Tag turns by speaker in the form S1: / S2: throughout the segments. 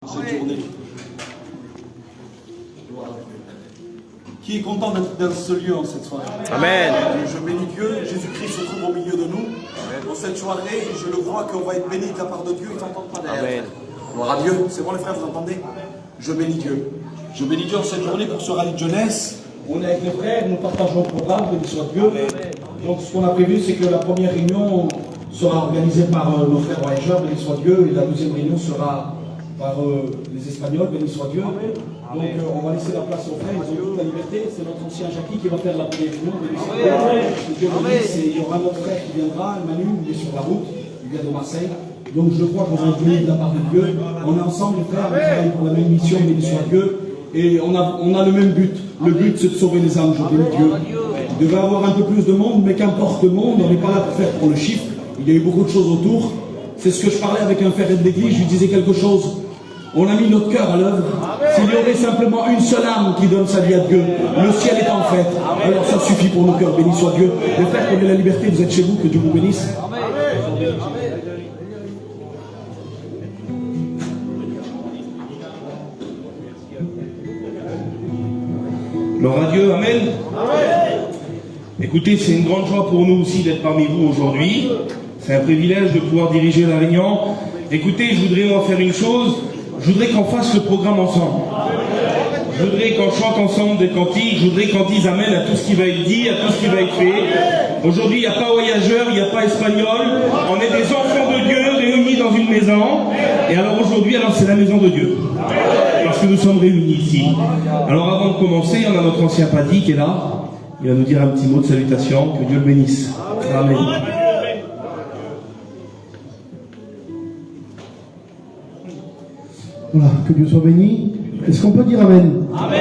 S1: cette journée. Qui est content d'être dans ce lieu en cette soirée?
S2: Amen.
S1: Je bénis Dieu, Jésus-Christ se trouve au milieu de nous. Dans cette soirée, je le crois qu'on va être béni de la part de Dieu, ils n'entendent pas derrière.
S2: Amen.
S1: Gloire à Dieu, c'est bon les frères, vous entendez? Je bénis Dieu. Je bénis Dieu en cette journée pour ce rallye de jeunesse. On est avec les frères, nous partageons le programme, béni soit Dieu. Donc ce qu'on a prévu, c'est que la première réunion sera organisée par nos frères voyageurs, béni soit Dieu, et la deuxième réunion sera par les Espagnols, béni soit Dieu. Donc on va laisser la place aux frères, ils ont toute la liberté. C'est notre ancien Jackie qui va faire la première réunion, béni soit Dieu. Et il y aura notre frère qui viendra, Manu, il est sur la route, il vient de Marseille. Donc je crois qu'on va être bénis de la part de Dieu. On est ensemble, les frères, on travaille pour la même mission, béni soit Dieu. Et on a le même but. Le but, c'est de sauver les âmes, je bénis Dieu. Il devait y avoir un peu plus de monde, mais qu'importe le monde, on n'est pas là pour faire pour le chiffre. Il y a eu beaucoup de choses autour. C'est ce que je parlais avec un frère de l'église, je lui disais quelque chose. On a mis notre cœur à l'œuvre. S'il y aurait simplement une seule âme qui donne sa vie à Dieu, le ciel est en fête. Alors ça suffit pour nos cœurs, béni soit Dieu. Les frères, prenez la liberté, vous êtes chez vous, que Dieu vous bénisse.
S3: Gloire à Dieu, amen. Écoutez, c'est une grande joie pour nous aussi d'être parmi vous aujourd'hui. C'est un privilège de pouvoir diriger la réunion. Écoutez, je voudrais moi faire une chose. Je voudrais qu'on fasse le programme ensemble. Je voudrais qu'on chante ensemble des cantiques. Je voudrais qu'on dise amen à tout ce qui va être dit, à tout ce qui va être fait. Aujourd'hui, il n'y a pas voyageurs, il n'y a pas espagnol. On est des enfants de Dieu réunis dans une maison. Et alors aujourd'hui, c'est la maison de Dieu. Parce que nous sommes réunis ici. Alors avant de commencer, on a notre ancien paddy qui est là. Il va nous dire un petit mot de salutation. Que Dieu le bénisse. Amen.
S4: Voilà, que Dieu soit béni. Est-ce qu'on peut dire Amen? Amen.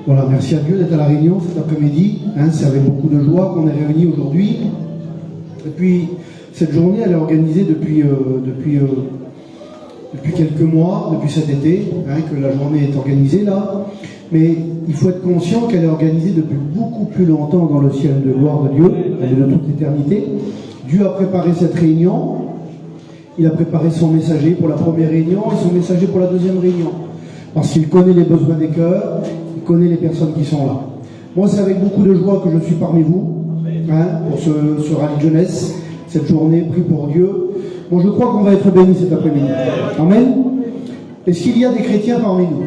S4: Voilà, merci à Dieu d'être à la réunion cet après-midi. C'est avec beaucoup de joie qu'on est réunis aujourd'hui. Et puis, cette journée, elle est organisée depuis quelques mois, depuis cet été, que la journée est organisée là. Mais il faut être conscient qu'elle est organisée depuis beaucoup plus longtemps dans le ciel de gloire de Dieu, elle est de toute l'éternité. Dieu a préparé cette réunion. Il a préparé son messager pour la première réunion et son messager pour la deuxième réunion. Parce qu'il connaît les besoins des cœurs, il connaît les personnes qui sont là. Moi, c'est avec beaucoup de joie que je suis parmi vous, pour ce rallye de jeunesse, cette journée pris pour Dieu. Bon, je crois qu'on va être bénis cet après-midi. Amen. Est-ce qu'il y a des chrétiens parmi nous?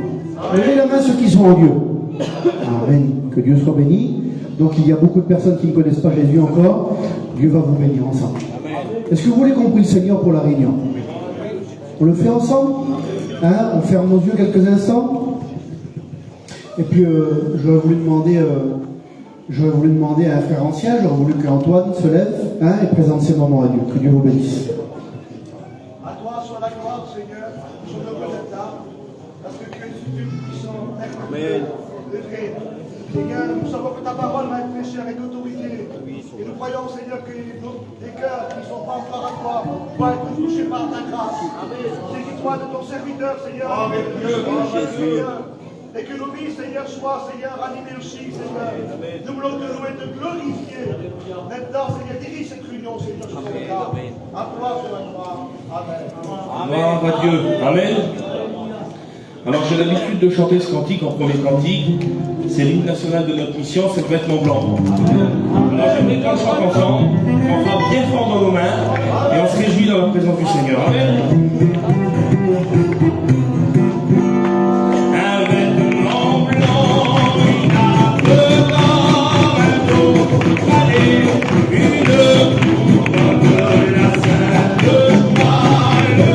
S4: Levez la main ceux qui sont en Dieu. Amen. Que Dieu soit béni. Donc il y a beaucoup de personnes qui ne connaissent pas Jésus encore. Dieu va vous bénir ensemble. Est-ce que vous voulez qu'on prie le Seigneur pour la réunion? On le fait ensemble? On ferme nos yeux quelques instants. Et puis je vais vous demander à un frère ancien, j'aurais voulu qu'Antoine se lève et présente ses moments à Dieu. Que Dieu vous bénisse.
S5: À toi soit la gloire, Seigneur, sur le d'être là, parce que tu es Dieu puissant,
S2: Amen.
S5: Seigneur, nous savons que ta parole va être prêchée avec autorité. Et nous croyons, Seigneur, que les cœurs qui ne sont pas encore à toi vont être touchés par ta grâce. Saisis-toi de ton serviteur, Seigneur. Seigneur. Et que nos vies, Seigneur, soient, Seigneur, animées aussi, Seigneur. Nous voulons te louer, te glorifier. Maintenant, Seigneur, dirige cette réunion, Seigneur, sur ton cas. À toi, sur la gloire. Amen.
S3: Gloire à Dieu. Amen. Alors j'ai l'habitude de chanter ce cantique en premier cantique. C'est l'hymne national de notre mission, c'est le vêtement blanc. Alors j'aimerais qu'on le chante ensemble, qu'on frappe bien fort dans nos mains et on se réjouit dans la présence du Seigneur. Amen. Un vêtement blanc, une arme dans un dos, allez, une couronne de la sainte croix, le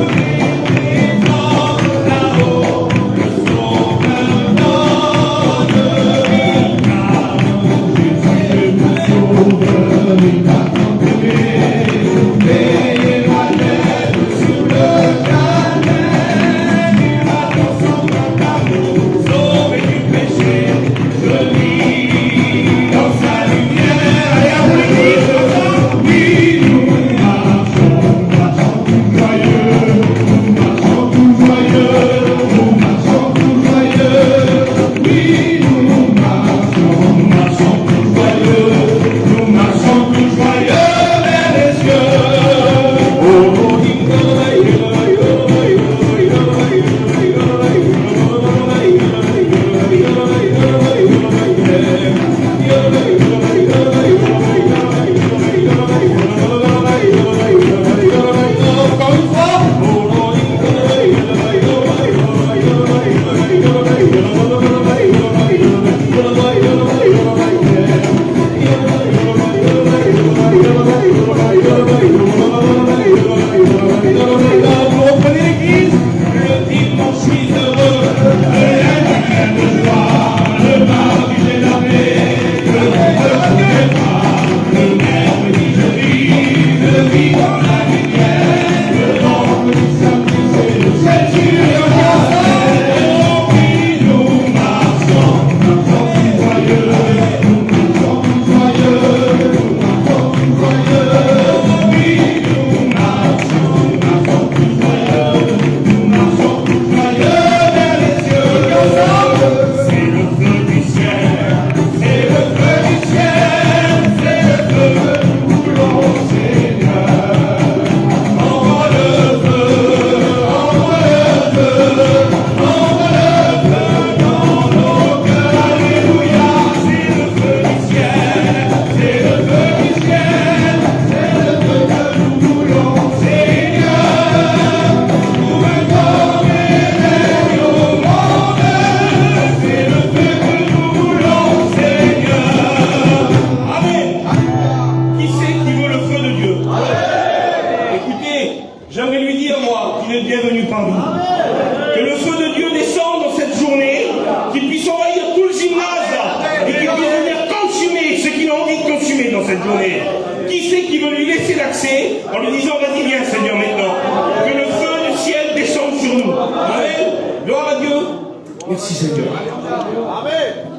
S3: Merci Seigneur.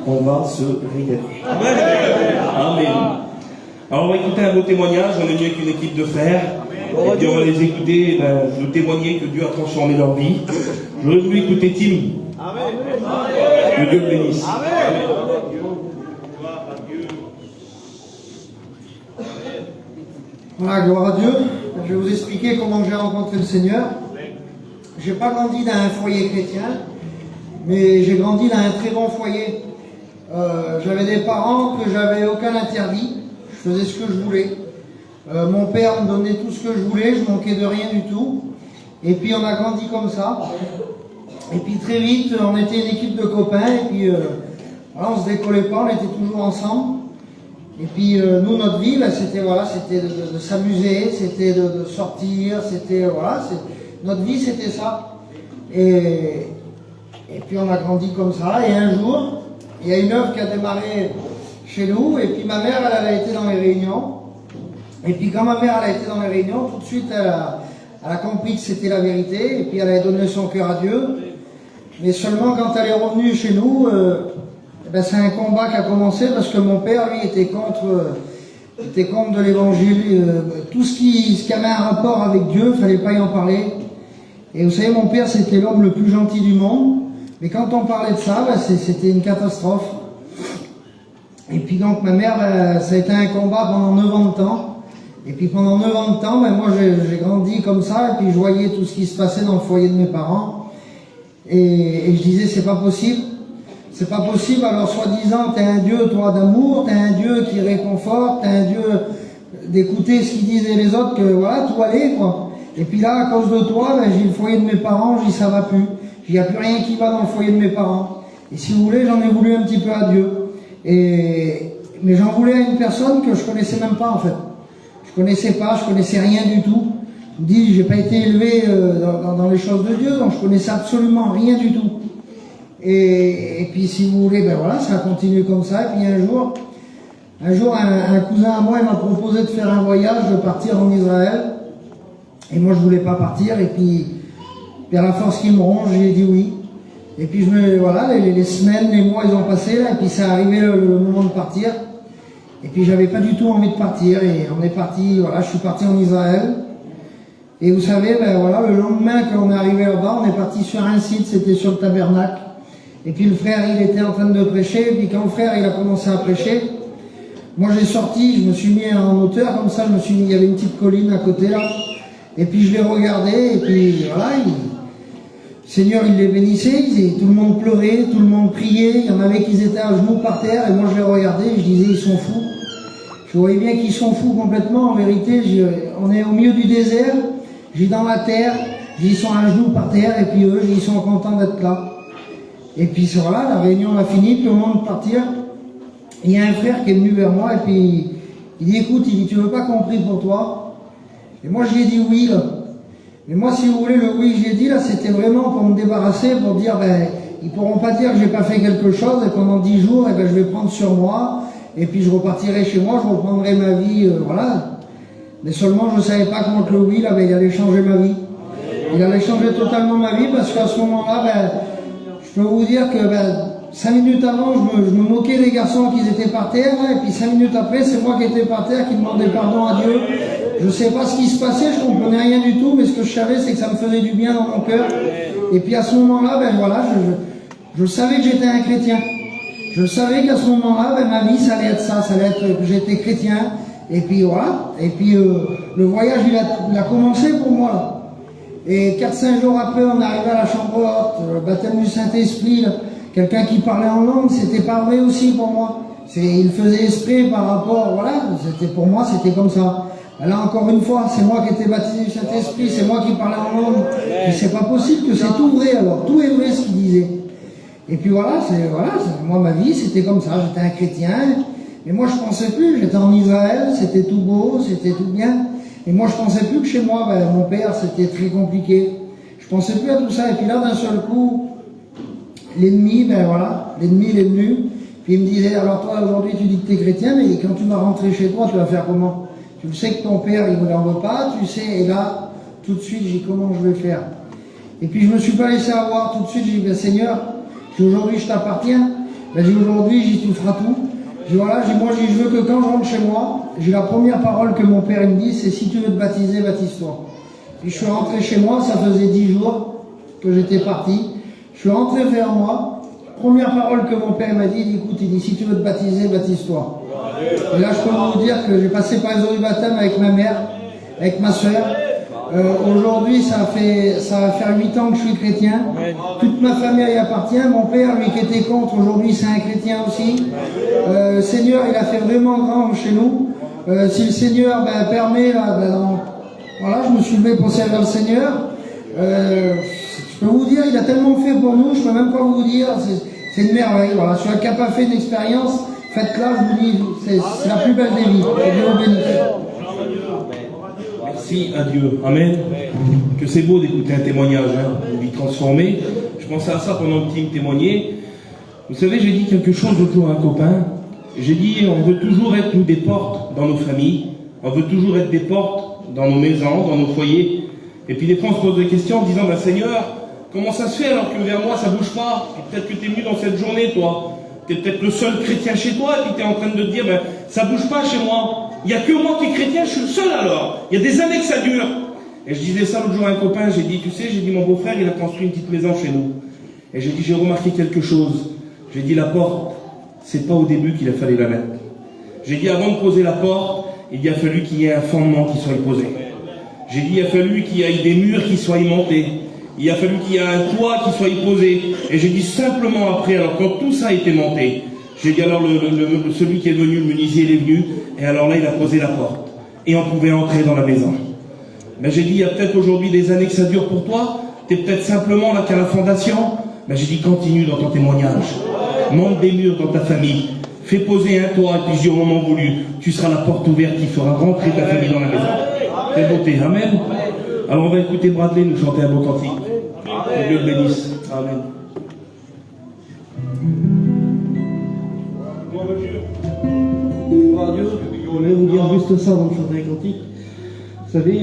S4: On va se régaler.
S3: Amen. Amen. Alors on va écouter un beau témoignage, on est venu avec une équipe de frères. Et puis on va les écouter, nous témoigner que Dieu a transformé leur vie. J'aurais voulu écouter Tim. Que Dieu le bénisse.
S2: Voilà, gloire à Dieu. Je vais vous expliquer comment j'ai rencontré le Seigneur. Je n'ai pas grandi dans un foyer chrétien, mais j'ai grandi dans un très bon foyer. J'avais des parents que j'avais aucun interdit. Je faisais ce que je voulais. Mon père me donnait tout ce que je voulais, je manquais de rien du tout. Et puis on a grandi comme ça. Et puis très vite, on était une équipe de copains. Et puis voilà, on se décollait pas, on était toujours ensemble. Et puis nous, notre vie, c'était voilà, c'était de s'amuser, c'était de sortir, c'était voilà, notre vie, c'était ça. Et puis on a grandi comme ça. Et un jour, il y a une œuvre qui a démarré chez nous. Et puis ma mère, elle a été dans les réunions. Et puis quand ma mère, elle a été dans les réunions, tout de suite, elle a compris que c'était la vérité. Et puis elle a donné son cœur à Dieu. Mais seulement quand elle est revenue chez nous, c'est un combat qui a commencé parce que mon père, lui, était contre de l'évangile. Tout ce qui avait un rapport avec Dieu, il ne fallait pas y en parler. Et vous savez, mon père, c'était l'homme le plus gentil du monde. Mais quand on parlait de ça, c'était une catastrophe. Et puis donc ma mère, ça a été un combat pendant 9 ans de temps. Et puis pendant 9 ans de temps, moi j'ai grandi comme ça, et puis je voyais tout ce qui se passait dans le foyer de mes parents. Et je disais, c'est pas possible. C'est pas possible, alors soi-disant, t'es un Dieu, toi, d'amour, t'es un Dieu qui réconforte, t'es un Dieu d'écouter ce qu'ils disaient les autres, que voilà, tout allait, quoi. Et puis là, à cause de toi, j'ai le foyer de mes parents, j'ai dit, ça va plus. Il n'y a plus rien qui va dans le foyer de mes parents. Et si vous voulez, j'en ai voulu un petit peu à Dieu. Mais j'en voulais à une personne que je connaissais même pas, en fait. Je connaissais rien du tout. Je vous dis, j'ai pas été élevé dans les choses de Dieu, donc je connaissais absolument rien du tout. Et puis si vous voulez, voilà, ça a continué comme ça. Et puis un jour, un cousin à moi, il m'a proposé de faire un voyage, de partir en Israël. Et moi, je voulais pas partir. Et puis à la force qui me ronge, j'ai dit oui. Et puis voilà, les semaines, les mois, ils ont passé là. Et puis ça arrivé le moment de partir. Et puis j'avais pas du tout envie de partir. Et on est parti, voilà, je suis parti en Israël. Et vous savez, voilà, le lendemain qu'on est arrivé là-bas, on est parti sur un site, c'était sur le tabernacle. Et puis le frère, il était en train de prêcher, et puis quand le frère, il a commencé à prêcher, moi j'ai sorti, je me suis mis en hauteur, comme ça, il y avait une petite colline à côté là, et puis je l'ai regardé, et puis voilà, le Seigneur, il les bénissait, tout le monde pleurait, tout le monde priait, il y en avait qui étaient à genoux par terre, et moi je les regardais, et je disais, ils sont fous. Je voyais bien qu'ils sont fous complètement, en vérité, on est au milieu du désert, j'ai dans la terre, ils sont à genoux par terre, et puis eux, ils sont contents d'être là. Et puis voilà, la réunion a fini, puis au moment de partir, il y a un frère qui est venu vers moi, et puis il dit, écoute, tu veux pas qu'on prie pour toi? Et moi je lui ai dit oui, là. Mais moi, si vous voulez, le oui que j'ai dit, là, c'était vraiment pour me débarrasser, pour dire, ils pourront pas dire que j'ai pas fait quelque chose, et pendant 10 jours, je vais prendre sur moi, et puis je repartirai chez moi, je reprendrai ma vie, voilà. Mais seulement, je savais pas contre le oui, là, il allait changer ma vie. Il allait changer totalement ma vie, parce qu'à ce moment-là, je peux vous dire que 5 minutes avant, je me moquais des garçons qui étaient par terre, et puis 5 minutes après, c'est moi qui étais par terre, qui demandais pardon à Dieu. Je ne sais pas ce qui se passait, je comprenais rien du tout, mais ce que je savais, c'est que ça me faisait du bien dans mon cœur. Et puis à ce moment-là, voilà, je savais que j'étais un chrétien. Je savais qu'à ce moment-là, ma vie, ça allait être ça, ça allait être que j'étais chrétien. Et puis voilà, et puis le voyage, il a commencé pour moi, là. Et 4-5 jours après, on est arrivé à la chambre haute, le baptême du Saint-Esprit, quelqu'un qui parlait en langue, c'était pas vrai aussi pour moi. Il faisait esprit par rapport, voilà, pour moi, c'était comme ça. Là, encore une fois, c'est moi qui étais baptisé du Saint-Esprit, c'est moi qui parlais en langue. Et c'est pas possible que c'est tout vrai, alors, tout est vrai ce qu'il disait. Et puis voilà, moi, ma vie, c'était comme ça, j'étais un chrétien, mais moi, je pensais plus, j'étais en Israël, c'était tout beau, c'était tout bien. Et moi, je pensais plus que chez moi, mon père, c'était très compliqué. Je pensais plus à tout ça. Et puis là, d'un seul coup, l'ennemi, l'ennemi, il est venu. Puis il me disait, alors toi, aujourd'hui, tu dis que tu es chrétien, mais quand tu vas rentrer chez toi, tu vas faire comment? Tu sais que ton père, il ne l'en veut pas, tu sais, et là, tout de suite, j'ai dit, comment je vais faire? Et puis je me suis pas laissé avoir, tout de suite, j'ai dit, Seigneur, Je dis aujourd'hui je t'appartiens. Ben, j'ai aujourd'hui j'y tout fera tout. Je dis voilà, je veux que quand je rentre chez moi, j'ai la première parole que mon père me dit, c'est si tu veux te baptiser, baptise-toi. Puis je suis rentré chez moi, ça faisait 10 jours que j'étais parti. Je suis rentré vers moi. Première parole que mon père m'a dit, écoute, il dit si tu veux te baptiser, baptise-toi. Et là je peux vous dire que j'ai passé par les eaux du baptême avec ma mère, avec ma soeur. Aujourd'hui, ça va faire 8 ans que je suis chrétien. Toute ma famille y appartient. Mon père, lui qui était contre, aujourd'hui, c'est un chrétien aussi. Le Seigneur, il a fait vraiment grand chez nous. Si le Seigneur permet, là, voilà, je me suis levé pour servir le Seigneur. Je peux vous dire, il a tellement fait pour nous, je peux même pas vous dire, c'est une merveille. Voilà, sur un qui n'a pas fait d'expérience, faites-la, je vous dis, c'est la plus belle des vies. Que Dieu vous bénisse.
S3: Merci à Dieu. Amen. Que c'est beau d'écouter un témoignage, une vie transformée. Je pensais à ça pendant que Tim témoignait. Vous savez, j'ai dit quelque chose l'autre jour à un copain. J'ai dit, on veut toujours être, nous, des portes dans nos familles. On veut toujours être des portes dans nos maisons, dans nos foyers. Et puis des fois, on se pose des questions en disant, Seigneur, comment ça se fait alors que vers moi, ça bouge pas? Et peut-être que tu es venu dans cette journée, toi. Tu es peut-être le seul chrétien chez toi, et puis tu es en train de te dire, ça bouge pas chez moi. Il n'y a que moi qui est chrétien, je suis le seul alors. Il y a des années que ça dure. Et je disais ça l'autre jour à un copain, j'ai dit, tu sais, mon beau-frère, il a construit une petite maison chez nous. Et j'ai dit, j'ai remarqué quelque chose. J'ai dit, la porte, c'est pas au début qu'il a fallu la mettre. J'ai dit, avant de poser la porte, il a fallu qu'il y ait un fondement qui soit posé. J'ai dit, il a fallu qu'il y ait des murs qui soient montés. Il a fallu qu'il y ait un toit qui soit posé. Et j'ai dit simplement après, alors quand tout ça a été monté, j'ai dit alors celui qui est venu, le menuisier, il est venu, et alors là il a posé la porte. Et on pouvait entrer dans la maison. Mais j'ai dit, il y a peut-être aujourd'hui des années que ça dure pour toi, tu es peut-être simplement là qu'à la fondation. Mais j'ai dit, continue dans ton témoignage. Monte des murs dans ta famille. Fais poser un toit, et puis au moment voulu, tu seras la porte ouverte qui fera rentrer ta famille dans la maison. Quelle beauté, amen. Alors on va écouter Bradley nous chanter un beau cantique. Que Dieu le bénisse. Amen.
S6: Gloire à Dieu. Je voulais vous dire juste ça dans le chanter un cantique. Vous savez,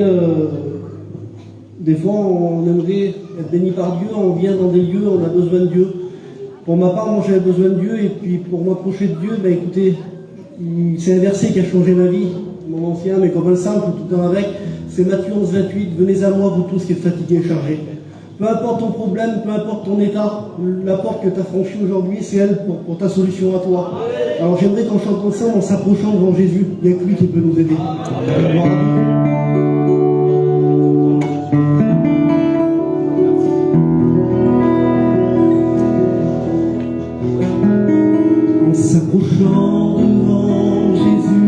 S6: des fois on aimerait être béni par Dieu, on vient dans des lieux, on a besoin de Dieu. Pour ma part, moi j'avais besoin de Dieu, et puis pour m'approcher de Dieu, écoutez, c'est un verset qui a changé ma vie. Mon ancien, mais comme un simple, tout le temps avec, c'est Matthieu 11, 28, venez à moi, vous tous qui êtes fatigués et chargés. Peu importe ton problème, peu importe ton état, la porte que tu as franchie aujourd'hui, c'est elle pour ta solution à toi. Alors j'aimerais qu'on chante ensemble en s'approchant devant Jésus. Il n'y a que lui qui peut nous aider. En s'approchant devant Jésus,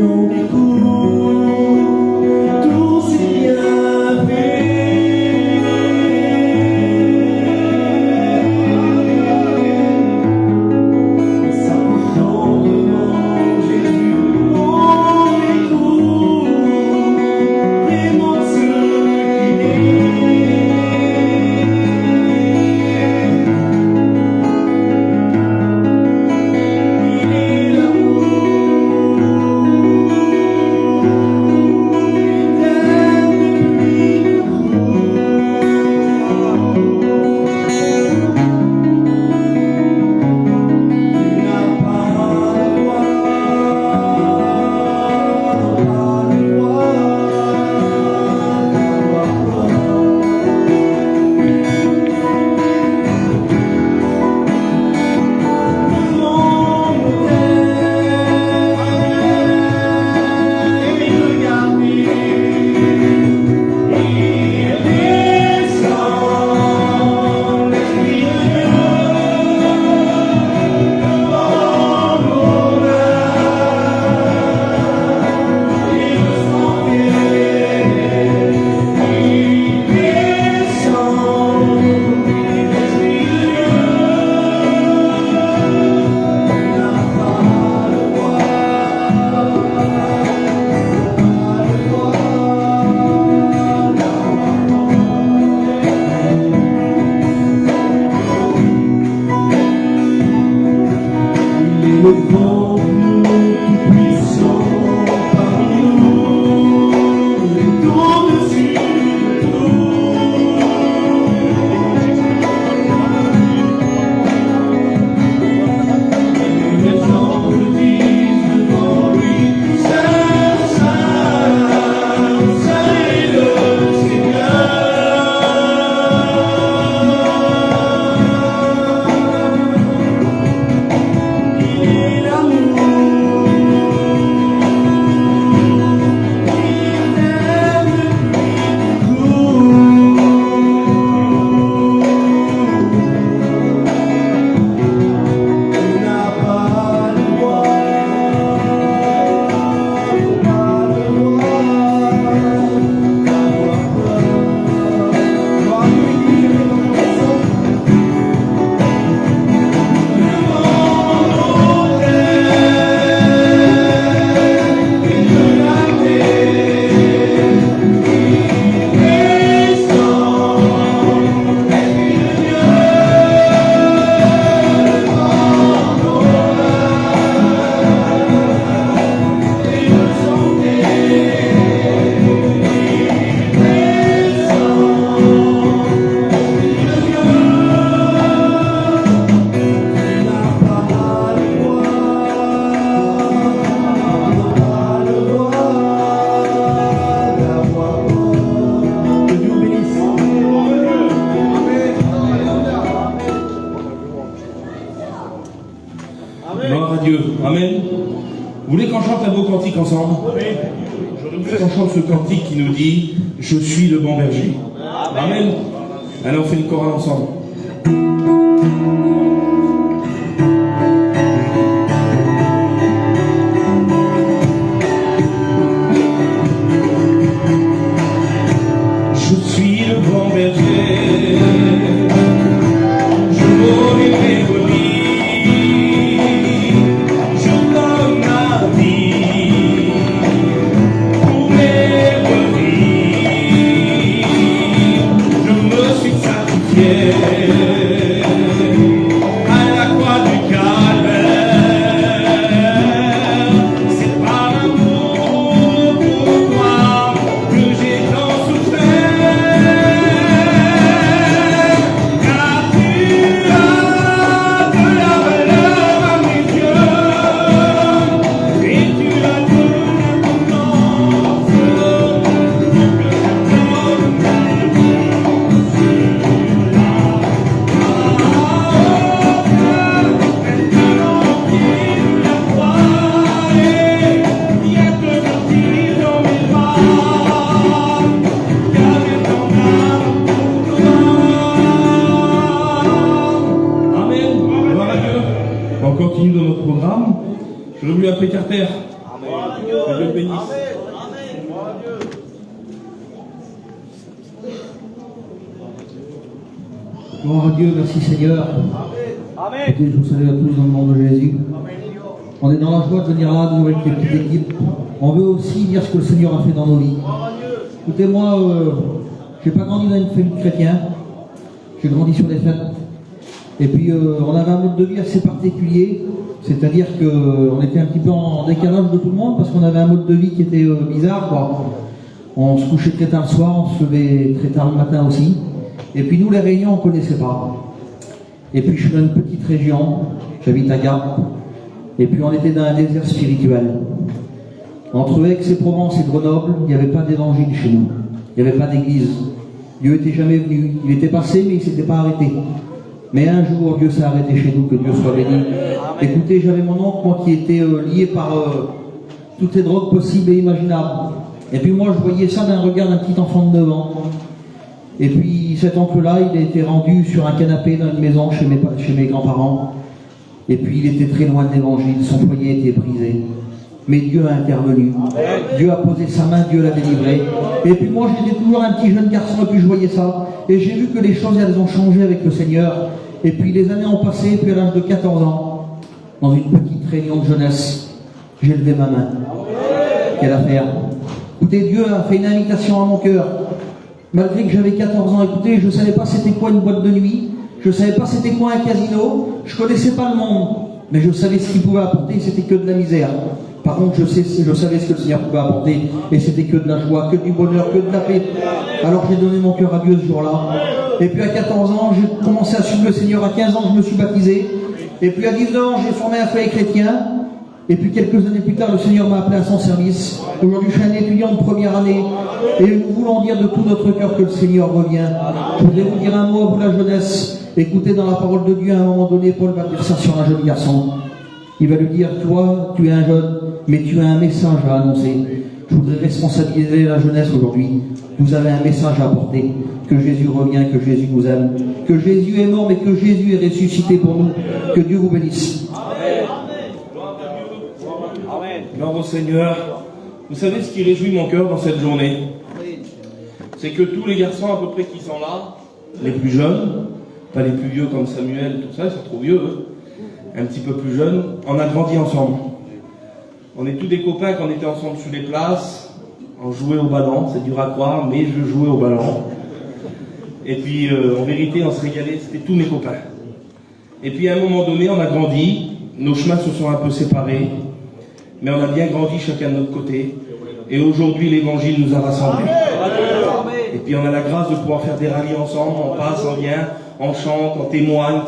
S6: on découvre tous ses bienfaits. En s'approchant devant Jésus, on découvre
S3: Dieu. Amen. Vous voulez qu'on chante un beau cantique ensemble? Je voudrais qu'on chante ce cantique qui nous dit « Je suis le bon berger ». Amen. Allez, on fait une chorale ensemble. Je suis le bon berger, je connais mes brebis, je donne ma vie pour mes brebis, je me suis sacrifié à la croix du calvaire, c'est par l'amour pour toi que j'ai tant souffert. On continue dans notre programme. Je veux lui appeler Carter. Que Dieu le bénisse.
S4: Gloire à Dieu, merci Seigneur. Écoutez, je vous salue à tous dans le nom de Jésus. On est dans la joie de venir là, nous avec les petites équipes. On veut aussi dire ce que le Seigneur a fait dans nos vies. Écoutez, moi, j'ai pas grandi dans une famille chrétienne. J'ai grandi sur des fêtes. Et puis, on avait un mode de vie assez particulier. C'est-à-dire qu'on était un petit peu en décalage de tout le monde parce qu'on avait un mode de vie qui était bizarre, quoi. On se couchait très tard le soir, on se levait très tard le matin aussi. Et puis nous, les réunions, on ne connaissait pas. Et puis je suis dans une petite région, j'habite à Gap. Et puis on était dans un désert spirituel. Entre Aix-et-Provence et Grenoble, il n'y avait pas d'évangile chez nous. Il n'y avait pas d'église. Dieu n'était jamais venu. Il était passé, mais il ne s'était pas arrêté. Mais un jour, Dieu s'est arrêté chez nous, que Dieu soit béni. Écoutez, j'avais mon oncle, moi, qui était lié par toutes les drogues possibles et imaginables. Et puis moi, je voyais ça d'un regard d'un petit enfant de 9 ans. Et puis cet oncle-là, il a été rendu sur un canapé dans une maison chez mes grands-parents. Et puis il était très loin de l'évangile, son foyer était brisé. Mais Dieu a intervenu. Dieu a posé sa main, Dieu l'a délivré. Et puis moi, j'étais toujours un petit jeune garçon, et puis je voyais ça. Et j'ai vu que les choses, elles ont changé avec le Seigneur. Et puis les années ont passé, et puis à l'âge de 14 ans, dans une petite réunion de jeunesse, j'ai levé ma main. Quelle affaire! Écoutez, Dieu a fait une invitation à mon cœur. Malgré que j'avais 14 ans, écoutez, je ne savais pas c'était quoi une boîte de nuit, je ne savais pas c'était quoi un casino, je ne connaissais pas le monde, mais je savais ce qu'il pouvait apporter, c'était que de la misère. Par contre, je savais ce que le Seigneur pouvait apporter, et c'était que de la joie, que du bonheur, que de la paix. Alors j'ai donné mon cœur à Dieu ce jour-là. Et puis à 14 ans, j'ai commencé à suivre le Seigneur. À 15 ans, je me suis baptisé. Et puis à 19 ans, j'ai formé un foyer chrétien. Et puis quelques années plus tard, le Seigneur m'a appelé à son service. Aujourd'hui, je suis un étudiant de première année. Et nous voulons dire de tout notre cœur que le Seigneur revient. Je voudrais vous dire un mot à vous, la jeunesse. Écoutez dans la parole de Dieu, à un moment donné, Paul va dire ça sur un jeune garçon. Il va lui dire, toi, tu es un jeune, mais tu as un message à annoncer. Je voudrais responsabiliser la jeunesse aujourd'hui. Vous avez un message à apporter. Que Jésus revient, que Jésus nous aime. Que Jésus est mort, mais que Jésus est ressuscité pour nous. Que Dieu vous bénisse.
S3: Gloire au Seigneur. Vous savez ce qui réjouit mon cœur dans cette journée? C'est que tous les garçons à peu près qui sont là, les plus jeunes, pas les plus vieux comme Samuel, tout ça, ils sont trop vieux, eux, un petit peu plus jeunes, on a grandi ensemble. On est tous des copains quand on était ensemble sur les places, on jouait au ballon, c'est dur à croire, mais je jouais au ballon. Et puis en vérité, on se régalait, c'était tous mes copains. Et puis à un moment donné, on a grandi, nos chemins se sont un peu séparés, mais on a bien grandi chacun de notre côté. Et aujourd'hui, l'évangile nous a rassemblés. Et puis on a la grâce de pouvoir faire des rallyes ensemble, on passe, on vient, on chante, on témoigne.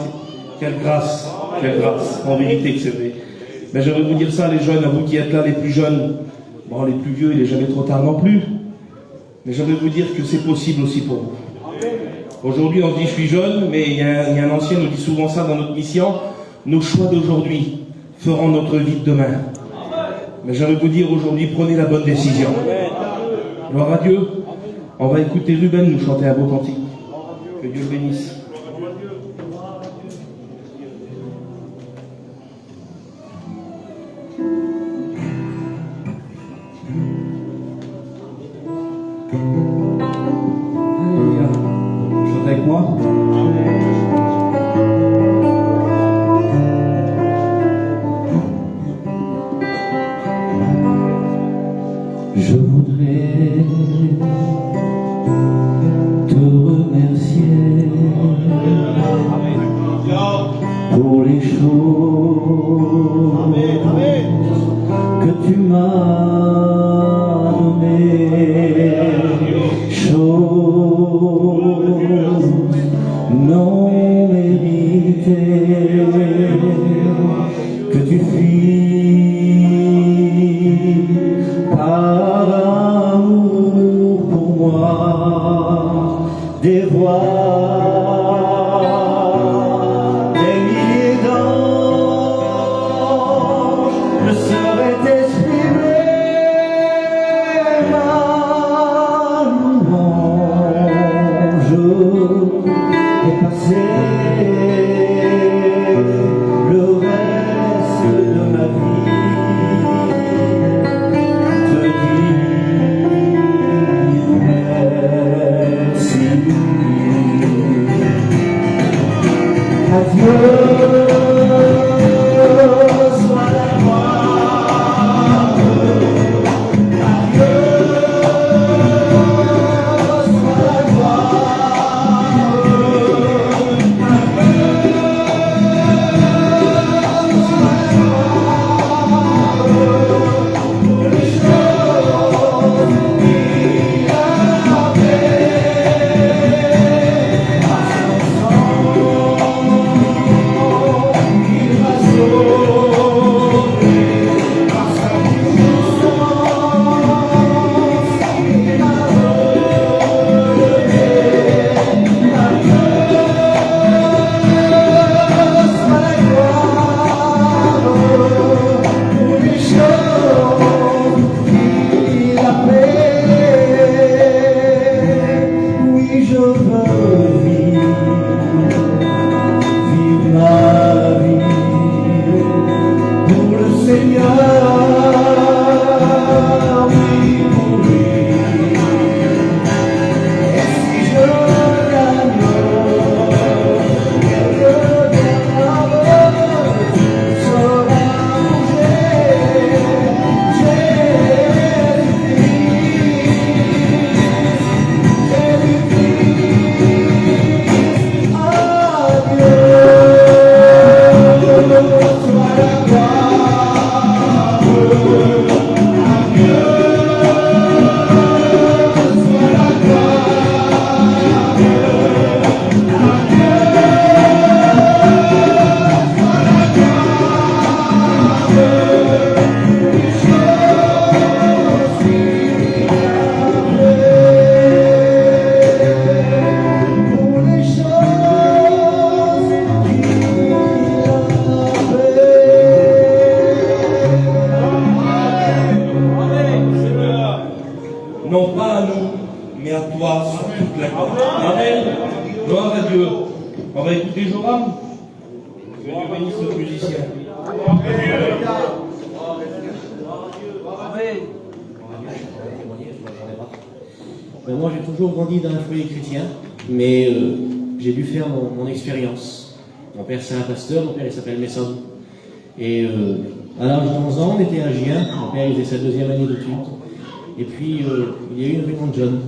S3: Quelle grâce, en vérité que c'est vrai. Ben, j'aimerais vous dire ça, les jeunes, à vous qui êtes là, les plus jeunes. Bon, les plus vieux, il n'est jamais trop tard non plus. Mais j'aimerais vous dire que c'est possible aussi pour vous. Aujourd'hui, on se dit je suis jeune, mais il y a un ancien nous dit souvent ça dans notre mission. Nos choix d'aujourd'hui feront notre vie de demain. Mais j'aimerais vous dire aujourd'hui, prenez la bonne décision. Gloire à Dieu. On va écouter Ruben nous chanter un beau cantique. Que Dieu le bénisse.
S4: Alléluia. Chante avec moi. Je voudrais te remercier pour les choses que tu m'as données, choses non méritées que tu fis par amour pour moi, des voix, des milliers d'anges ne seraient exprimés ma louange et passer le reste de ma vie te dire merci. Adieu soit la gloire, adieu soit la
S3: Non pas à nous, mais à toi sur toute la gloire. Amen. Gloire à Dieu. On va écouter Joram. Que Dieu bénisse le musicien.
S7: Moi, j'ai toujours grandi dans un foyer chrétien, mais j'ai dû faire mon expérience. Mon père, c'est un pasteur, mon père, il s'appelle Messon. Et à l'âge de 11 ans, on était à Gien, mon père, il faisait sa 2e année d'études. Et puis, il y a eu une réunion de jeunes.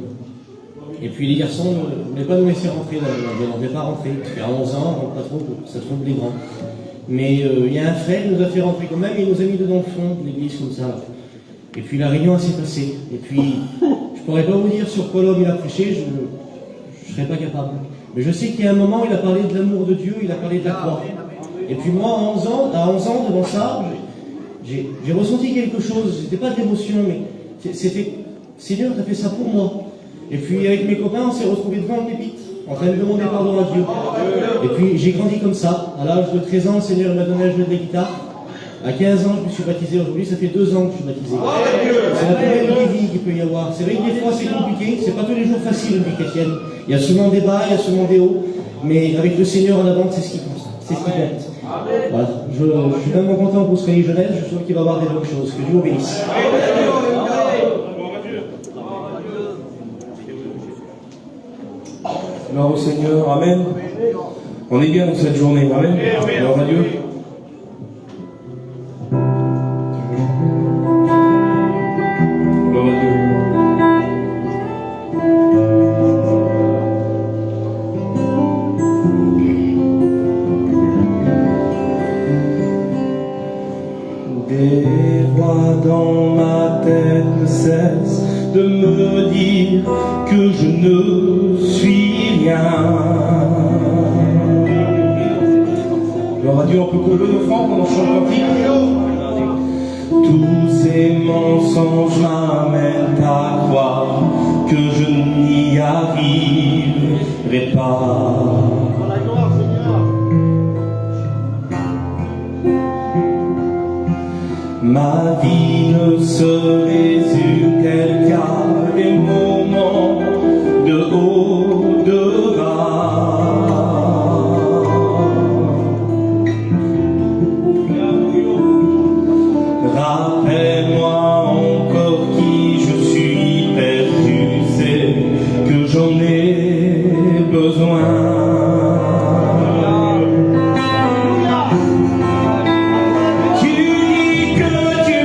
S7: Et puis, les garçons ne voulaient pas nous laisser rentrer dans la on ne voulait pas rentrer. Parce qu'à 11 ans, on pas trop, ça trompe les grands. Mais il y a un frère qui nous a fait rentrer quand même, et il nous a mis dedans le fond de l'église comme ça. Et puis, la réunion s'est passée. Et puis, je ne pourrais pas vous dire sur quoi l'homme il a prêché, je ne serais pas capable. Mais je sais qu'il y a un moment, il a parlé de l'amour de Dieu, il a parlé de la croix. Et puis moi, à 11 ans, devant ça, j'ai ressenti quelque chose. C'était pas de l'émotion, mais c'était Seigneur, tu as fait ça pour moi. Et puis avec mes copains, on s'est retrouvés devant le pupitre, en train de demander pardon à Dieu. Et puis j'ai grandi comme ça. À l'âge de 13 ans, le Seigneur m'a donné un jeu de la guitare. À 15 ans, je me suis baptisé. Aujourd'hui, ça fait 2 ans que je suis baptisé. C'est la première vie qu'il peut y avoir. C'est vrai que des fois, c'est compliqué. C'est pas tous les jours facile une vie chrétienne. Il y a souvent des bas, il y a souvent des hauts. Mais avec le Seigneur en avant, c'est ce qui compte. C'est ce qui compte. Voilà. Je suis vraiment content pour ce Rallye Jeunesse. Je suis sûr qu'il va y avoir des bonnes choses. Que Dieu vous bénisse.
S3: Gloire au Seigneur, Amen. On est bien dans cette journée, Amen. Gloire à Dieu. Gloire à Dieu. Des voix dans ma tête ne cessent de me dire que je ne suis rien. Gloire à Dieu, on peut couper nos francs pendant ce cantique. Tous ces mensonges m'amènent à croire que je n'y arriverai pas. Ma vie ne se résume qu'à des moments de haut, de bas. Rappelle-moi encore qui je suis, Père, tu sais que j'en ai besoin. Tu dis que tu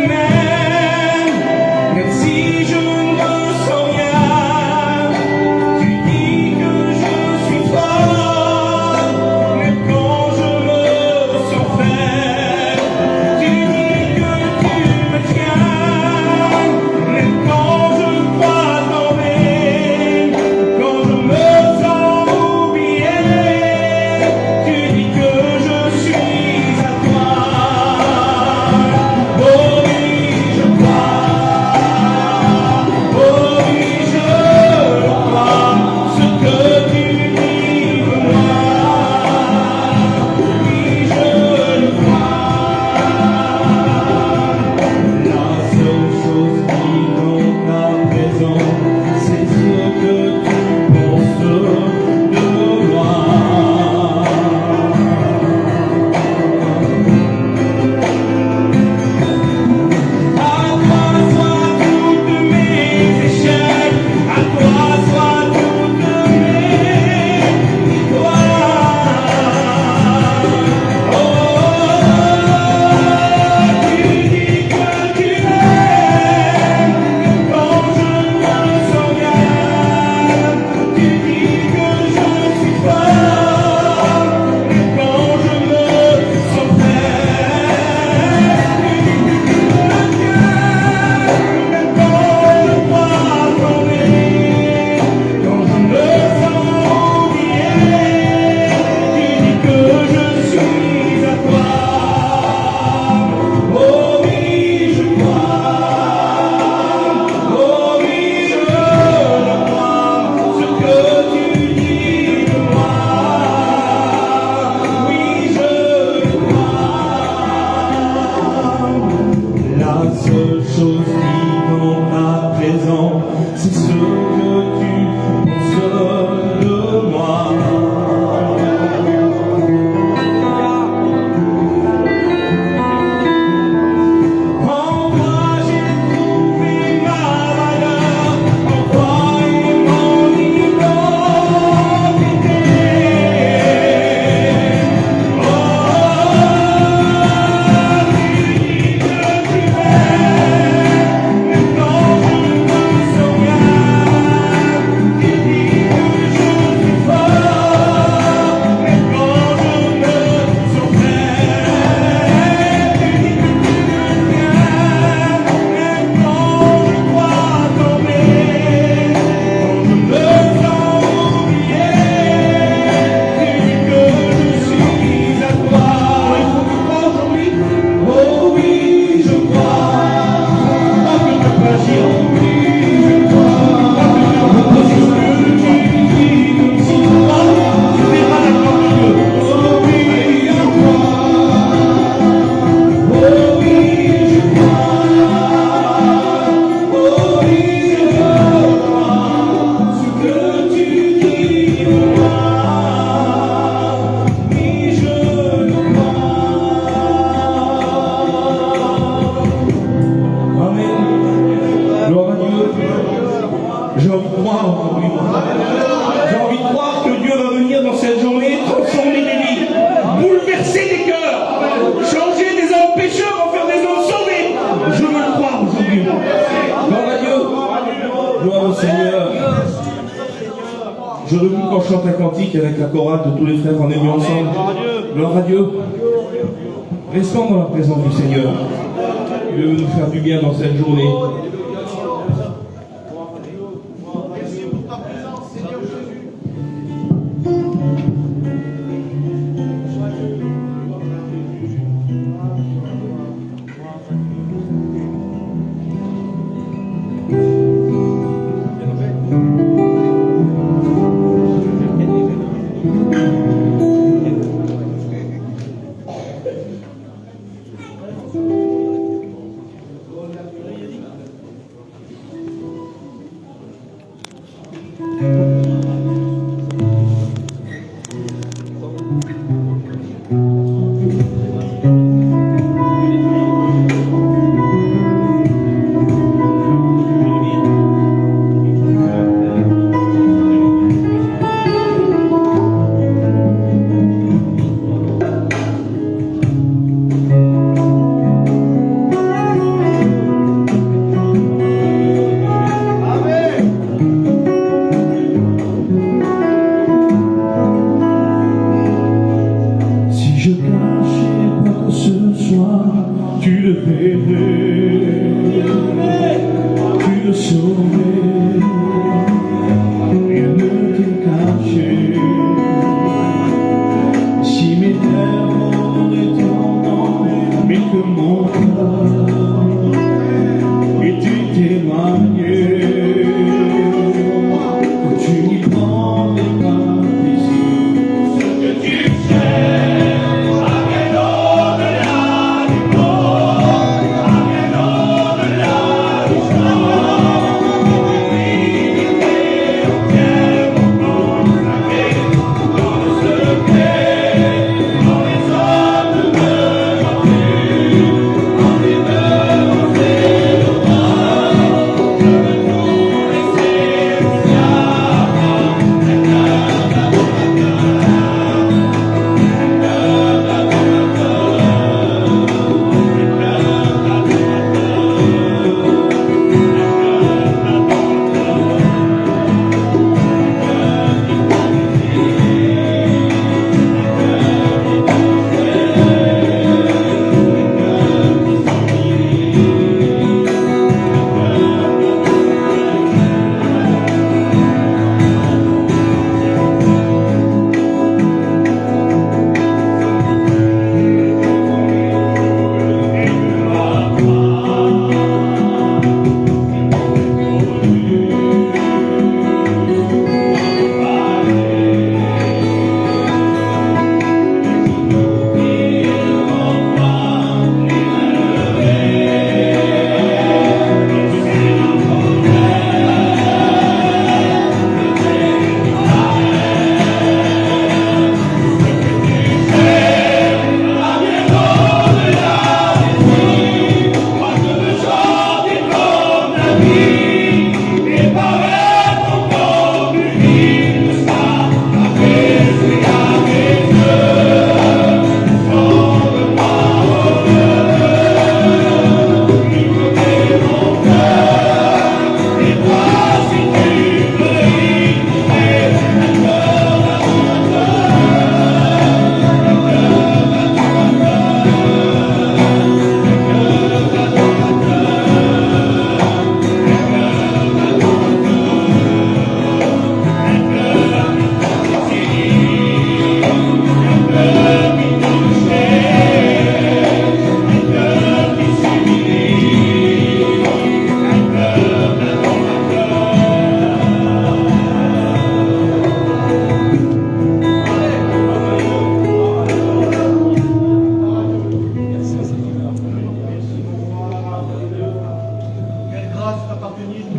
S3: J'aurais voulu qu'on chante un cantique avec la chorale de tous les frères en ayant ensemble. Gloire à Dieu. Restons dans la présence du Seigneur. Il veut nous faire du bien dans cette journée.
S5: Merci pour ta présence, Seigneur Jésus.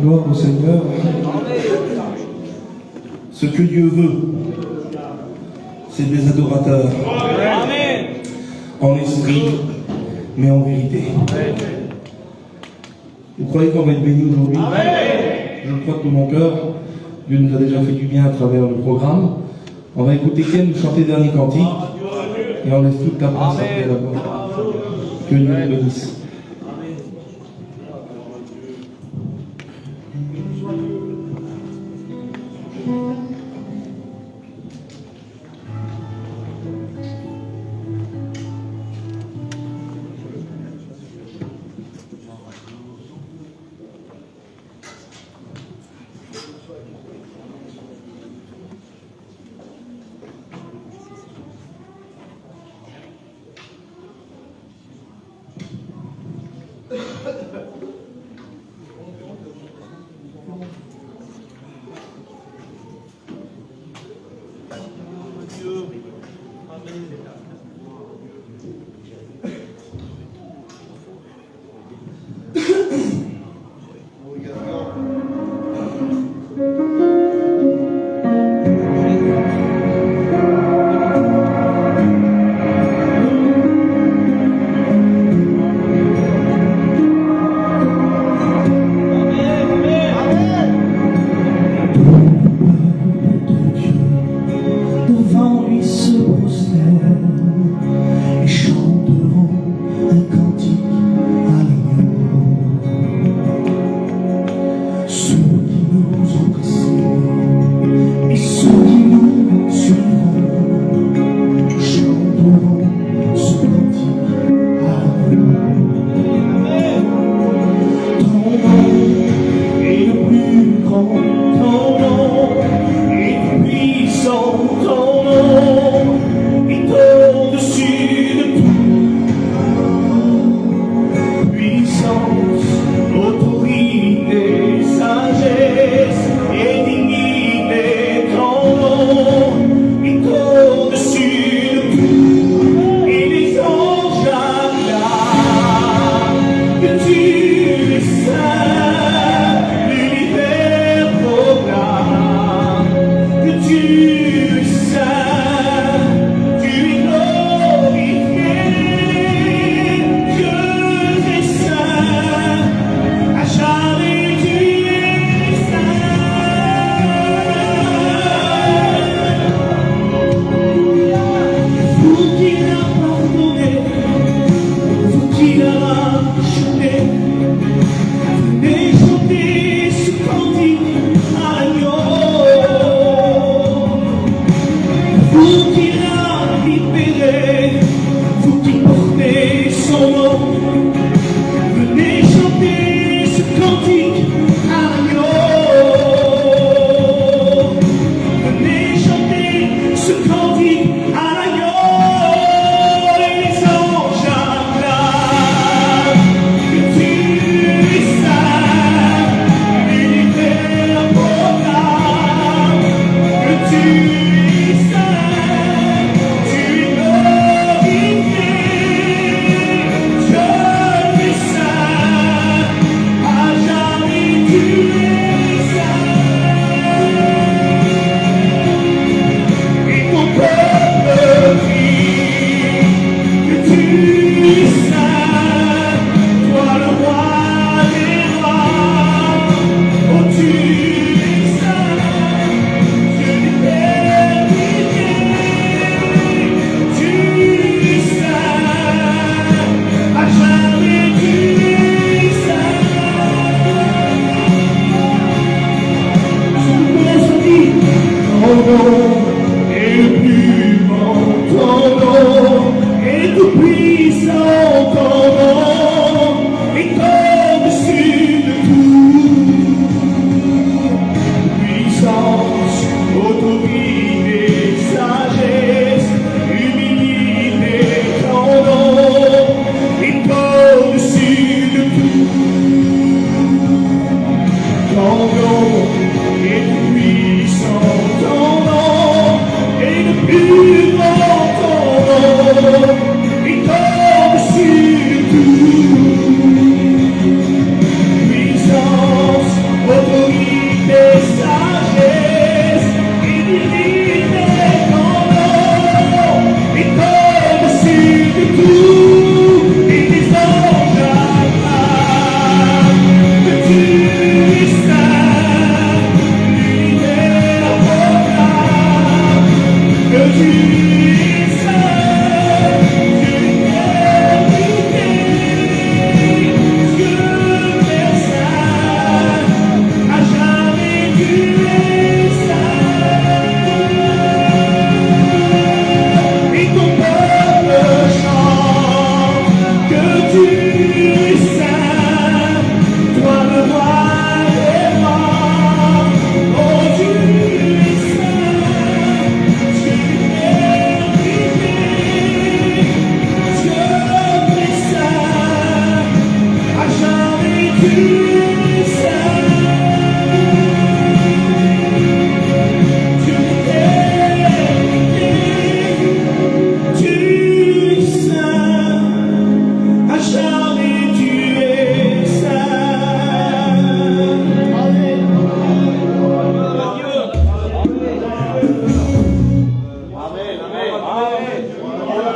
S3: Gloire au Seigneur. Ce que Dieu veut, c'est des adorateurs. En esprit, mais en vérité. Vous croyez qu'on va être bénis aujourd'hui? Je le crois de tout mon cœur. Dieu nous a déjà fait du bien à travers le programme. On va écouter Ken nous chanter dernier cantique. Et on laisse toute la place après là-bas. Que Dieu nous bénisse.
S8: Devant lui se prosterne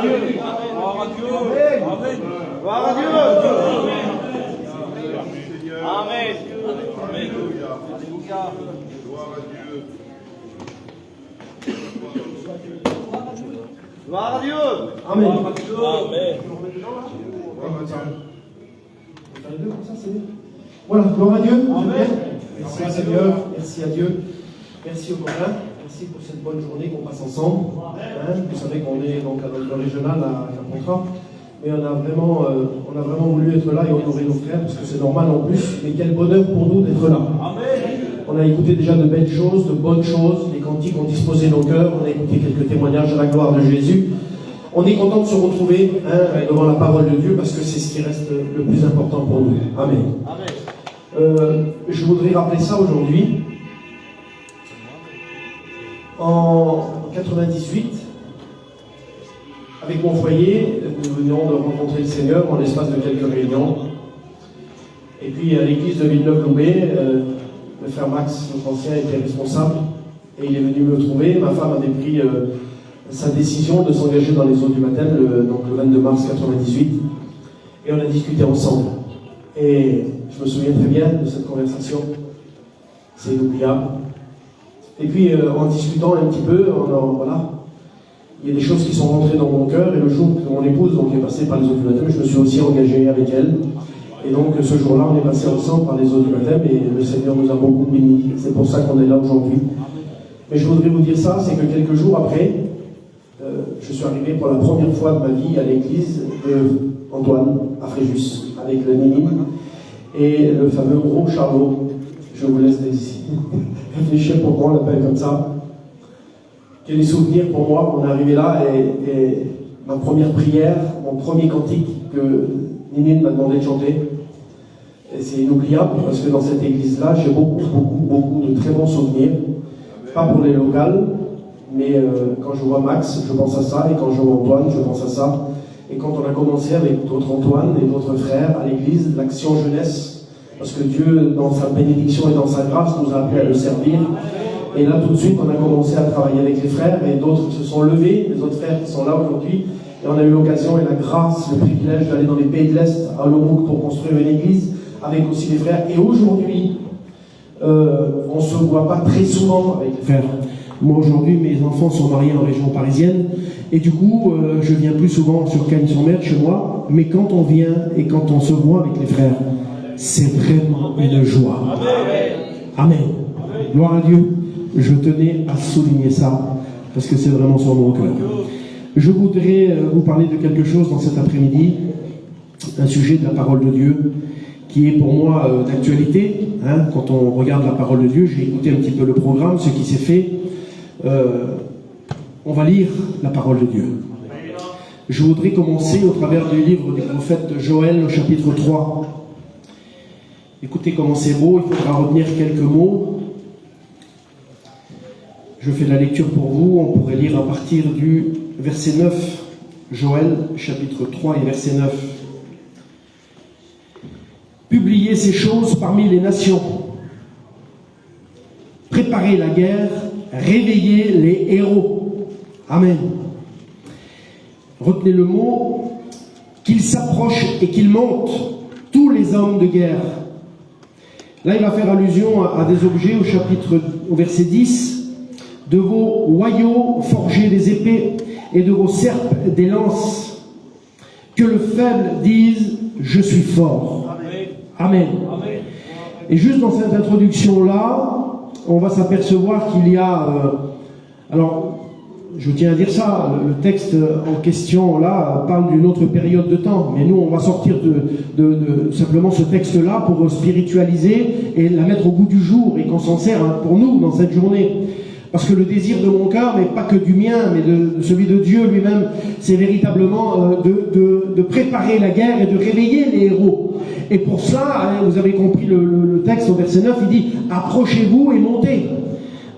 S5: Gloire à Dieu. Amen. Gloire à Dieu.
S4: Amen. Voilà, gloire à Dieu. Merci Seigneur, merci à Dieu. Merci au copain, merci pour cette bonne journée qu'on passe ensemble. Vous savez qu'on est donc à notre régional à Carpentras, mais on a vraiment voulu être là et honorer nos frères, parce que c'est normal en plus, mais quel bonheur pour nous d'être là. On a écouté déjà de belles choses, de bonnes choses, les cantiques ont disposé nos cœurs, on a écouté quelques témoignages de la gloire de Jésus. On est content de se retrouver devant la parole de Dieu, parce que c'est ce qui reste le plus important pour nous. Amen. Je voudrais rappeler ça aujourd'hui. En 98, avec mon foyer, nous venions de rencontrer le Seigneur en l'espace de quelques réunions. Et puis à l'église de Villeneuve-Loubet, le frère Max, notre ancien, était responsable. Et il est venu me trouver. Ma femme avait pris sa décision de s'engager dans les eaux du baptême, donc le 22 mars 98. Et on a discuté ensemble. Et je me souviens très bien de cette conversation. C'est inoubliable. Et puis, en discutant un petit peu, voilà, il y a des choses qui sont rentrées dans mon cœur. Et le jour que mon épouse donc, est passée par les eaux du baptême, je me suis aussi engagé avec elle. Et donc, ce jour-là, on est passé ensemble par les eaux du baptême et le Seigneur nous a beaucoup bénis. C'est pour ça qu'on est là aujourd'hui. Mais je voudrais vous dire ça, c'est que quelques jours après, je suis arrivé pour la première fois de ma vie à l'église d'Antoine, à Fréjus, avec le minime et le fameux gros Charlot. Je vous laisse réfléchir pourquoi on l'appelle comme ça. Quel souvenir pour moi, on est arrivé là et ma première prière, mon premier cantique que Nini m'a demandé de chanter. Et c'est inoubliable parce que dans cette église-là, j'ai beaucoup de très bons souvenirs. Pas pour les locales, mais quand je vois Max, je pense à ça, et quand je vois Antoine, je pense à ça. Et quand on a commencé avec d'autres Antoine et d'autres frères à l'église, l'action jeunesse, parce que Dieu, dans sa bénédiction et dans sa grâce, nous a appelés à le servir. Et là, tout de suite, on a commencé à travailler avec les frères, et d'autres se sont levés, les autres frères qui sont là aujourd'hui, et on a eu l'occasion et la grâce, le privilège d'aller dans les pays de l'Est, à Olomouc, pour construire une église, avec aussi les frères. Et aujourd'hui, on ne se voit pas très souvent avec les frères. Moi, aujourd'hui, mes enfants sont mariés en région parisienne, et du coup, je viens plus souvent sur Cagnes-sur-Mer, chez moi, mais quand on vient et quand on se voit avec les frères, c'est vraiment une joie. Amen. Gloire à Dieu. Je tenais à souligner ça, parce que c'est vraiment sur mon cœur. Je voudrais vous parler de quelque chose dans cet après-midi, un sujet de la parole de Dieu, qui est pour moi d'actualité. Quand on regarde la parole de Dieu, j'ai écouté un petit peu le programme, ce qui s'est fait. On va lire la parole de Dieu. Je voudrais commencer au travers du livre du prophète Joël, au chapitre 3. Écoutez comment c'est beau, il faudra retenir quelques mots. Je fais la lecture pour vous, on pourrait lire à partir du verset 9. Joël, chapitre 3 et verset 9. Publiez ces choses parmi les nations. Préparez la guerre, réveillez les héros. Amen. Retenez le mot, qu'ils s'approchent et qu'ils montent, tous les hommes de guerre. Là, il va faire allusion à des objets au verset 10. De vos hoyaux forgez des épées et de vos serpes des lances. Que le faible dise, je suis fort. Amen. Amen. Et juste dans cette introduction-là, on va s'apercevoir qu'il y a... alors, je tiens à dire ça, le texte en question, là, parle d'une autre période de temps. Mais nous, on va sortir de simplement ce texte-là pour spiritualiser et la mettre au goût du jour et qu'on s'en sert pour nous dans cette journée. Parce que le désir de mon cœur, mais pas que du mien, mais de celui de Dieu lui-même, c'est véritablement de préparer la guerre et de réveiller les héros. Et pour cela, vous avez compris le texte au verset 9, il dit « Approchez-vous et montez ».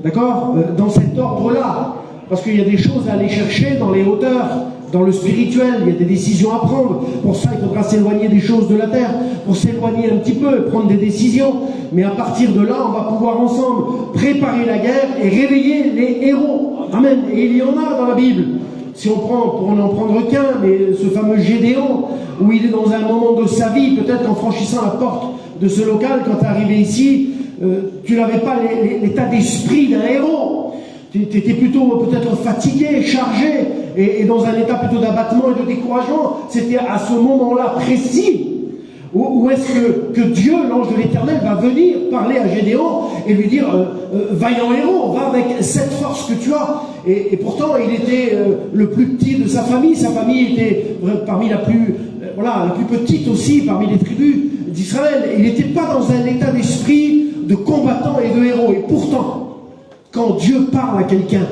S4: D'accord ? Dans cet ordre-là. Parce qu'il y a des choses à aller chercher dans les hauteurs, dans le spirituel, il y a des décisions à prendre. Pour ça, il faudra s'éloigner des choses de la terre, pour s'éloigner un petit peu, prendre des décisions. Mais à partir de là, on va pouvoir ensemble préparer la guerre et réveiller les héros. Amen. Et il y en a dans la Bible.
S6: si on prend, pour n'en prendre qu'un, mais ce fameux Gédéon, où il est dans un moment de sa vie, peut-être en franchissant la porte de ce local, quand tu es arrivé ici, tu n'avais pas l'état d'esprit d'un héros. Tu étais plutôt peut-être fatigué, chargé, et dans un état plutôt d'abattement et de découragement. C'était à ce moment-là précis où est-ce que Dieu, l'ange de l'Éternel, va venir parler à Gédéon et lui dire vaillant héros, va avec cette force que tu as. Et pourtant, il était le plus petit de sa famille. Sa famille était parmi la plus petite aussi, parmi les tribus d'Israël. Il n'était pas dans un état d'esprit de combattant et de héros. Et pourtant, quand Dieu parle à quelqu'un,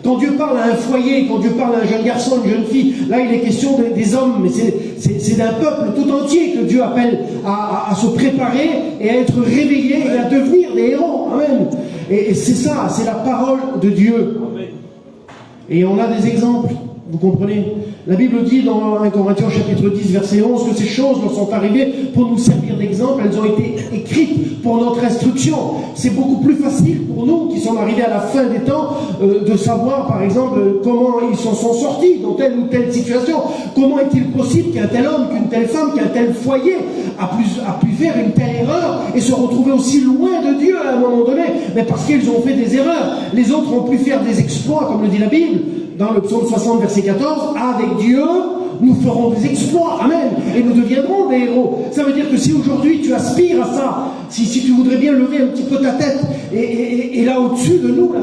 S6: quand Dieu parle à un foyer, quand Dieu parle à un jeune garçon, une jeune fille, là il est question des hommes, mais c'est d'un peuple tout entier que Dieu appelle à se préparer et à être réveillé et à devenir des héros. Amen. Et c'est ça, c'est la parole de Dieu. Et on a des exemples, vous comprenez? La Bible dit dans 1 Corinthiens chapitre 10 verset 11 que ces choses leur sont arrivées pour nous servir d'exemple, elles ont été écrites pour notre instruction. C'est beaucoup plus facile pour nous qui sommes arrivés à la fin des temps de savoir par exemple comment ils s'en sont sortis dans telle ou telle situation. Comment est-il possible qu'un tel homme, qu'une telle femme, qu'un tel foyer a pu faire une telle erreur et se retrouver aussi loin de Dieu à un moment donné? Mais parce qu'ils ont fait des erreurs. Les autres ont pu faire des exploits, comme le dit la Bible dans le psaume 60 verset 14, avec Dieu nous ferons des exploits, amen, et nous deviendrons des héros. Ça veut dire que si aujourd'hui tu aspires à ça, si tu voudrais bien lever un petit peu ta tête, et là au-dessus de nous, là,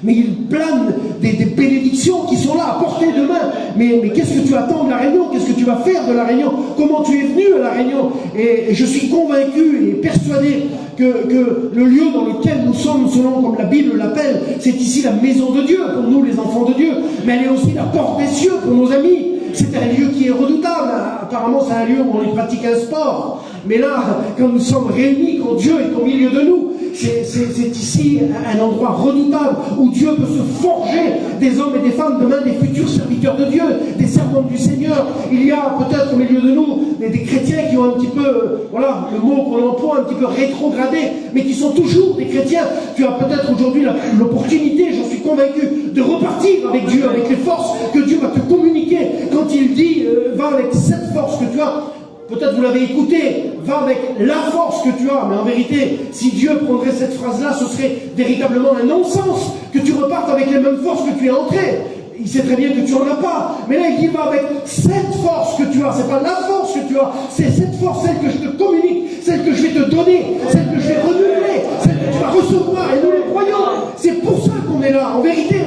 S6: mais il plane des bénédictions qui sont là à portée de main. Mais qu'est-ce que tu attends de la Réunion? Qu'est-ce que tu vas faire de la Réunion? Comment tu es venu à la Réunion? Et je suis convaincu et persuadé que le lieu dans lequel nous sommes, selon comme la Bible l'appelle, c'est ici la maison de Dieu pour nous les enfants de Dieu, mais elle est aussi la porte des cieux pour nos amis. C'est un lieu qui est redoutable. Apparemment c'est un lieu où on y pratique un sport, mais là quand nous sommes réunis, quand Dieu est au milieu de nous, c'est ici un endroit redoutable où Dieu peut se forger des hommes et des femmes, demain des futurs serviteurs de Dieu, des servants du Seigneur. Il y a peut-être au milieu de nous des chrétiens qui ont un petit peu, voilà, le mot qu'on emploie, un petit peu rétrogradé, mais qui sont toujours des chrétiens. Tu as peut-être aujourd'hui l'opportunité, j'en suis convaincu, de repartir avec Dieu, avec les forces que Dieu va te communiquer. Quand il dit, va avec cette force que tu as, peut-être vous l'avez écouté, va avec la force que tu as, mais en vérité, si Dieu prendrait cette phrase-là, ce serait véritablement un non-sens que tu repartes avec les mêmes forces que tu es entré. Il sait très bien que tu n'en as pas, mais là il dit va avec cette force que tu as, c'est pas la force que tu as, c'est cette force, celle que je te communique, celle que je vais te donner, celle que je vais renouveler, celle que tu vas recevoir, et nous les croyons, c'est pour ça qu'on est là, en vérité.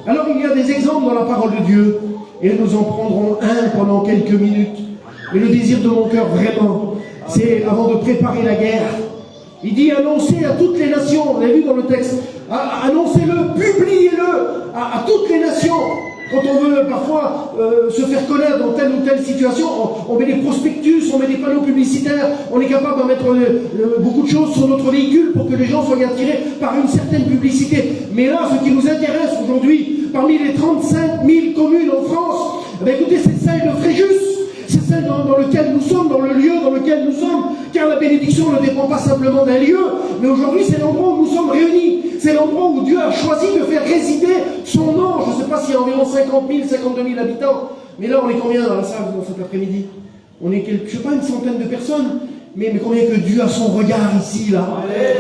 S6: Alors il y a des exemples dans la parole de Dieu, et nous en prendrons un pendant quelques minutes. Mais le désir de mon cœur, vraiment, c'est avant de préparer la guerre. Il dit annoncez à toutes les nations, vous avez vu dans le texte, annoncez-le, publiez-le à toutes les nations. Quand on veut parfois se faire connaître dans telle ou telle situation, on met des prospectus, on met des panneaux publicitaires, on est capable de mettre beaucoup de choses sur notre véhicule pour que les gens soient attirés par une certaine publicité. Mais là, ce qui nous intéresse aujourd'hui, parmi les 35 000 communes en France, écoutez, c'est celle de Fréjus. C'est celle dans lequel nous sommes, dans le lieu dans lequel nous sommes, car la bénédiction ne dépend pas simplement d'un lieu, mais aujourd'hui c'est l'endroit où nous sommes réunis, c'est l'endroit où Dieu a choisi de faire résider son nom. Je ne sais pas s'il y a environ 50 000, 52 000 habitants, mais là on est combien dans la salle dans cet après-midi? On est, je ne sais pas, une centaine de personnes. Mais combien que Dieu a son regard ici, là?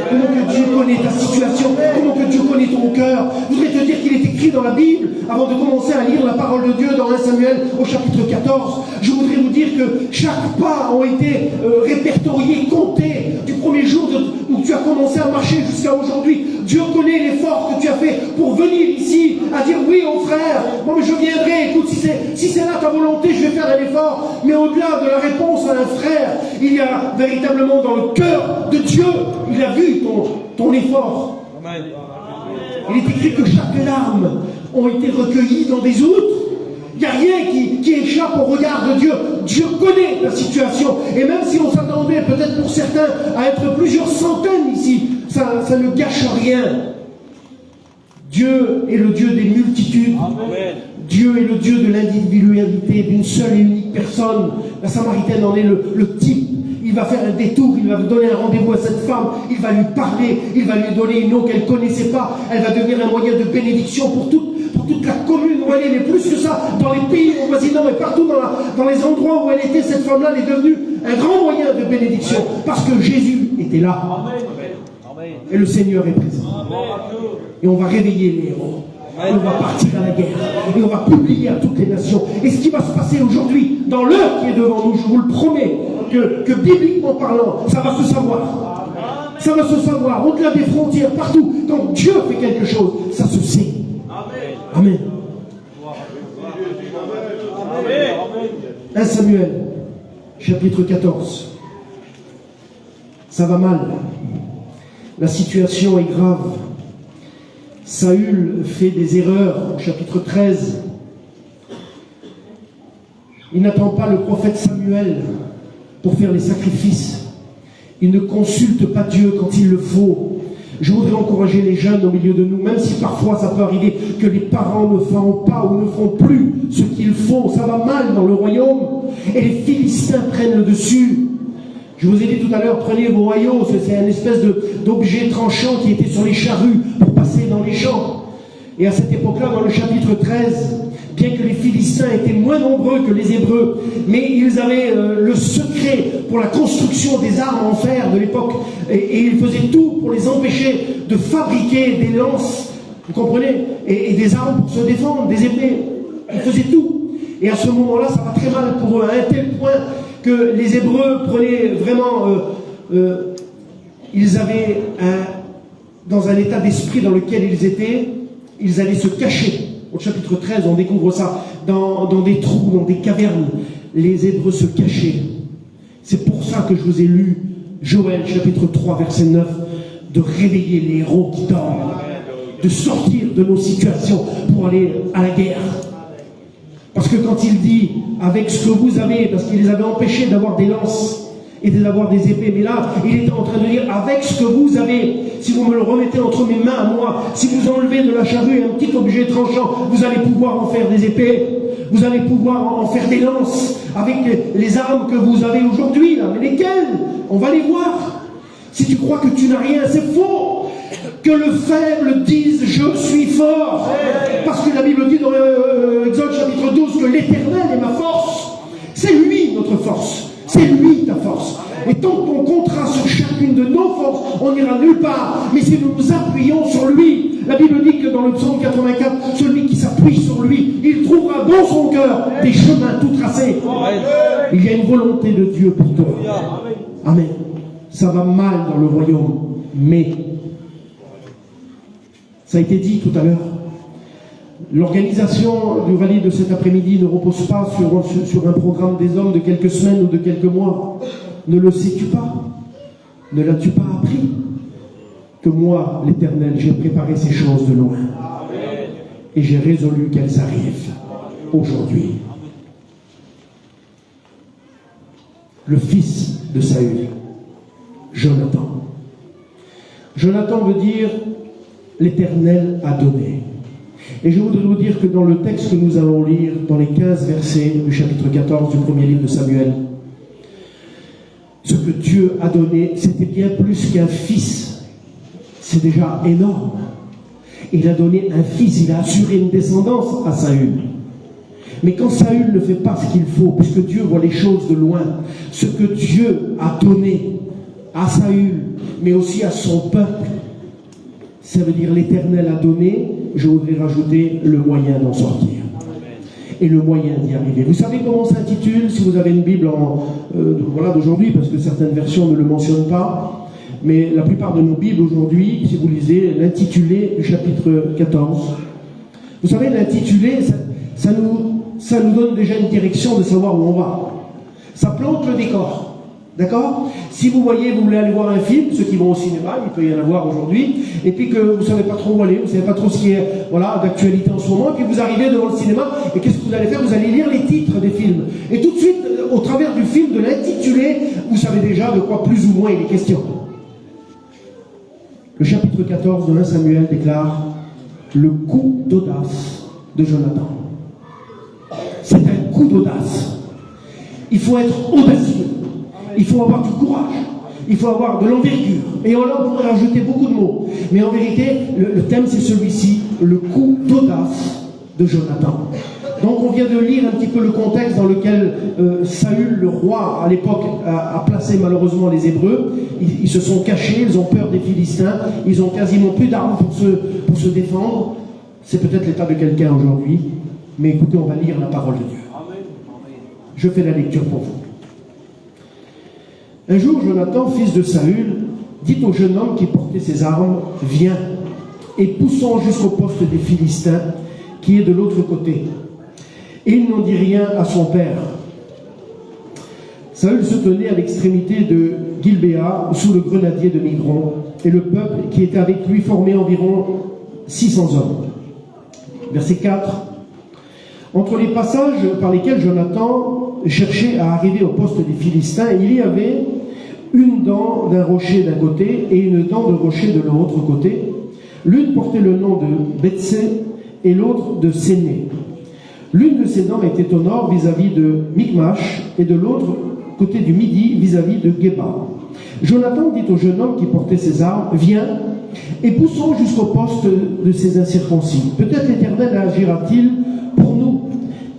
S6: Comment que Dieu connaît ta situation? Comment que Dieu connaît ton cœur? Je voudrais te dire qu'il est écrit dans la Bible, avant de commencer à lire la parole de Dieu dans 1 Samuel au chapitre 14, je voudrais vous dire que chaque pas a été répertorié, compté, du premier jour où tu as commencé à marcher jusqu'à aujourd'hui. Dieu connaît l'effort que tu as fait pour venir ici, à dire oui au frère, bon mais je viendrai, écoute, si c'est là ta volonté, je vais faire un effort. Mais au-delà de la réponse à un frère, il y a véritablement dans le cœur de Dieu, il a vu ton effort. Amen. Il est écrit que chaque larme ont été recueillies dans des outres. Il n'y a rien qui échappe au regard de Dieu. Dieu connaît la situation. Et même si on s'attendait peut-être pour certains à être plusieurs centaines ici, ça ne gâche rien. Dieu est le Dieu des multitudes. Amen. Dieu est le Dieu de l'individualité, d'une seule et unique personne. La Samaritaine en est le type. Il va faire un détour, il va donner un rendez-vous à cette femme, il va lui parler, il va lui donner une eau qu'elle ne connaissait pas. Elle va devenir un moyen de bénédiction pour toute la commune où
S8: l'évangile, et plus que ça, dans les pays voisinants et partout dans les endroits où elle était, cette femme-là, elle est devenue un grand moyen de bénédiction, parce que Jésus était là. Et le Seigneur est présent. Et on va réveiller les héros. Et on va partir à la guerre. Et on va publier à toutes les nations. Et ce qui va se passer aujourd'hui, dans l'heure qui est devant nous, je vous le promets, que bibliquement parlant, ça va se savoir. Ça va se savoir, au-delà des frontières, partout. Quand Dieu fait quelque chose, ça se sait. Amen. 1 Samuel, chapitre 14. Ça va mal. La situation est grave. Saül fait des erreurs au chapitre 13. Il n'attend pas le prophète Samuel pour faire les sacrifices. Il ne consulte pas Dieu quand il le faut. Je voudrais encourager les jeunes au milieu de nous, même si parfois ça peut arriver que les parents ne font pas ou ne font plus ce qu'il faut. Ça va mal dans le royaume et les Philistins prennent le dessus. Je vous ai dit tout à l'heure, prenez vos haillons, c'est un espèce d'objet tranchant qui était sur les charrues pour passer dans les champs. Et à cette époque-là, dans le chapitre 13, bien que les Philistins étaient moins nombreux que les Hébreux, mais ils avaient le secret pour la construction des armes en fer de l'époque, et ils faisaient tout pour les empêcher de fabriquer des lances, vous comprenez, et des armes pour se défendre, des épées. Ils faisaient tout. Et à ce moment-là, ça va très mal pour eux, à un tel point que les Hébreux prenaient vraiment... ils avaient dans un état d'esprit dans lequel ils étaient, ils allaient se cacher. Au chapitre 13, on découvre ça. Dans des trous, dans des cavernes, les Hébreux se cachaient. C'est pour ça que je vous ai lu Joël, chapitre 3, verset 9, de réveiller les héros qui dorment, de sortir de nos situations pour aller à la guerre. Parce que quand il dit, avec ce que vous avez, parce qu'il les avait empêchés d'avoir des lances et d'avoir des épées, mais là, il était en train de dire, avec ce que vous avez, si vous me le remettez entre mes mains à moi, si vous enlevez de la charrue un petit objet tranchant, vous allez pouvoir en faire des épées, vous allez pouvoir en faire des lances, avec les armes que vous avez aujourd'hui, là. Mais lesquelles? On va les voir. Si tu crois que tu n'as rien, c'est faux. Que le faible dise « je suis fort ». Parce que la Bible dit dans Exode chapitre 12 que l'Éternel est ma force. C'est lui notre force. C'est lui ta force. Et tant qu'on comptera sur chacune de nos forces, on n'ira nulle part. Mais si nous nous appuyons sur lui, la Bible dit que dans le psaume 84, celui qui s'appuie sur lui, il trouvera dans son cœur des chemins tout tracés. Il y a une volonté de Dieu pour toi. Amen. Ça va mal dans le royaume, mais ça a été dit tout à l'heure. L'organisation du rallye de cet après-midi ne repose pas sur un programme des hommes de quelques semaines ou de quelques mois. Ne le sais-tu pas? Ne l'as-tu pas appris? Que moi, l'Éternel, j'ai préparé ces choses de loin. Et j'ai résolu qu'elles arrivent aujourd'hui. Le fils de Saül, Jonathan. Jonathan veut dire l'Éternel a donné. Et je voudrais vous dire que dans le texte que nous allons lire, dans les 15 versets du chapitre 14 du premier livre de Samuel, ce que Dieu a donné, c'était bien plus qu'un fils. C'est déjà énorme. Il a donné un fils, il a assuré une descendance à Saül. Mais quand Saül ne fait pas ce qu'il faut, puisque Dieu voit les choses de loin, ce que Dieu a donné à Saül, mais aussi à son peuple, ça veut dire l'Éternel a donné, je voudrais rajouter le moyen d'en sortir. Et le moyen d'y arriver. Vous savez comment s'intitule, si vous avez une Bible d'aujourd'hui, parce que certaines versions ne le mentionnent pas, mais la plupart de nos Bibles aujourd'hui, si vous lisez l'intitulé du chapitre 14, vous savez, l'intitulé, ça nous donne déjà une direction de savoir où on va. Ça plante le décor. D'accord? Si vous voyez, vous voulez aller voir un film, ceux qui vont au cinéma, il peut y en avoir aujourd'hui, et puis que vous ne savez pas trop où aller, vous ne savez pas trop ce qui est d'actualité en ce moment, et puis vous arrivez devant le cinéma, et qu'est-ce que vous allez faire? Vous allez lire les titres des films. Et tout de suite, au travers du film, de l'intitulé, vous savez déjà de quoi plus ou moins il est question. Le chapitre 14 de 1 Samuel déclare le coup d'audace de Jonathan. C'est un coup d'audace. Il faut être audacieux. Il faut avoir du courage, il faut avoir de l'envergure. Et là, on pourrait rajouter beaucoup de mots. Mais en vérité, le thème, c'est celui-ci, le coup d'audace de Jonathan. Donc on vient de lire un petit peu le contexte dans lequel Saül, le roi à l'époque, a placé malheureusement les Hébreux. Ils se sont cachés, ils ont peur des Philistins, ils ont quasiment plus d'armes pour se défendre. C'est peut-être l'état de quelqu'un aujourd'hui, mais écoutez, on va lire la parole de Dieu. Je fais la lecture pour vous. Un jour, Jonathan, fils de Saül, dit au jeune homme qui portait ses armes, « Viens, et poussons jusqu'au poste des Philistins, qui est de l'autre côté. » Et il n'en dit rien à son père. Saül se tenait à l'extrémité de Gilbéa, sous le grenadier de Migron, et le peuple qui était avec lui formait environ 600 hommes. Verset 4. Entre les passages par lesquels Jonathan cherchait à arriver au poste des Philistins, il y avait une dent d'un rocher d'un côté et une dent de rocher de l'autre côté. L'une portait le nom de Betsé et l'autre de Séné. L'une de ces dents était au nord vis-à-vis de Michmash et de l'autre côté du midi vis-à-vis de Geba. Jonathan dit au jeune homme qui portait ses armes, « Viens, et poussons jusqu'au poste de ces incirconcis. Peut-être l'Éternel agira-t-il pour nous,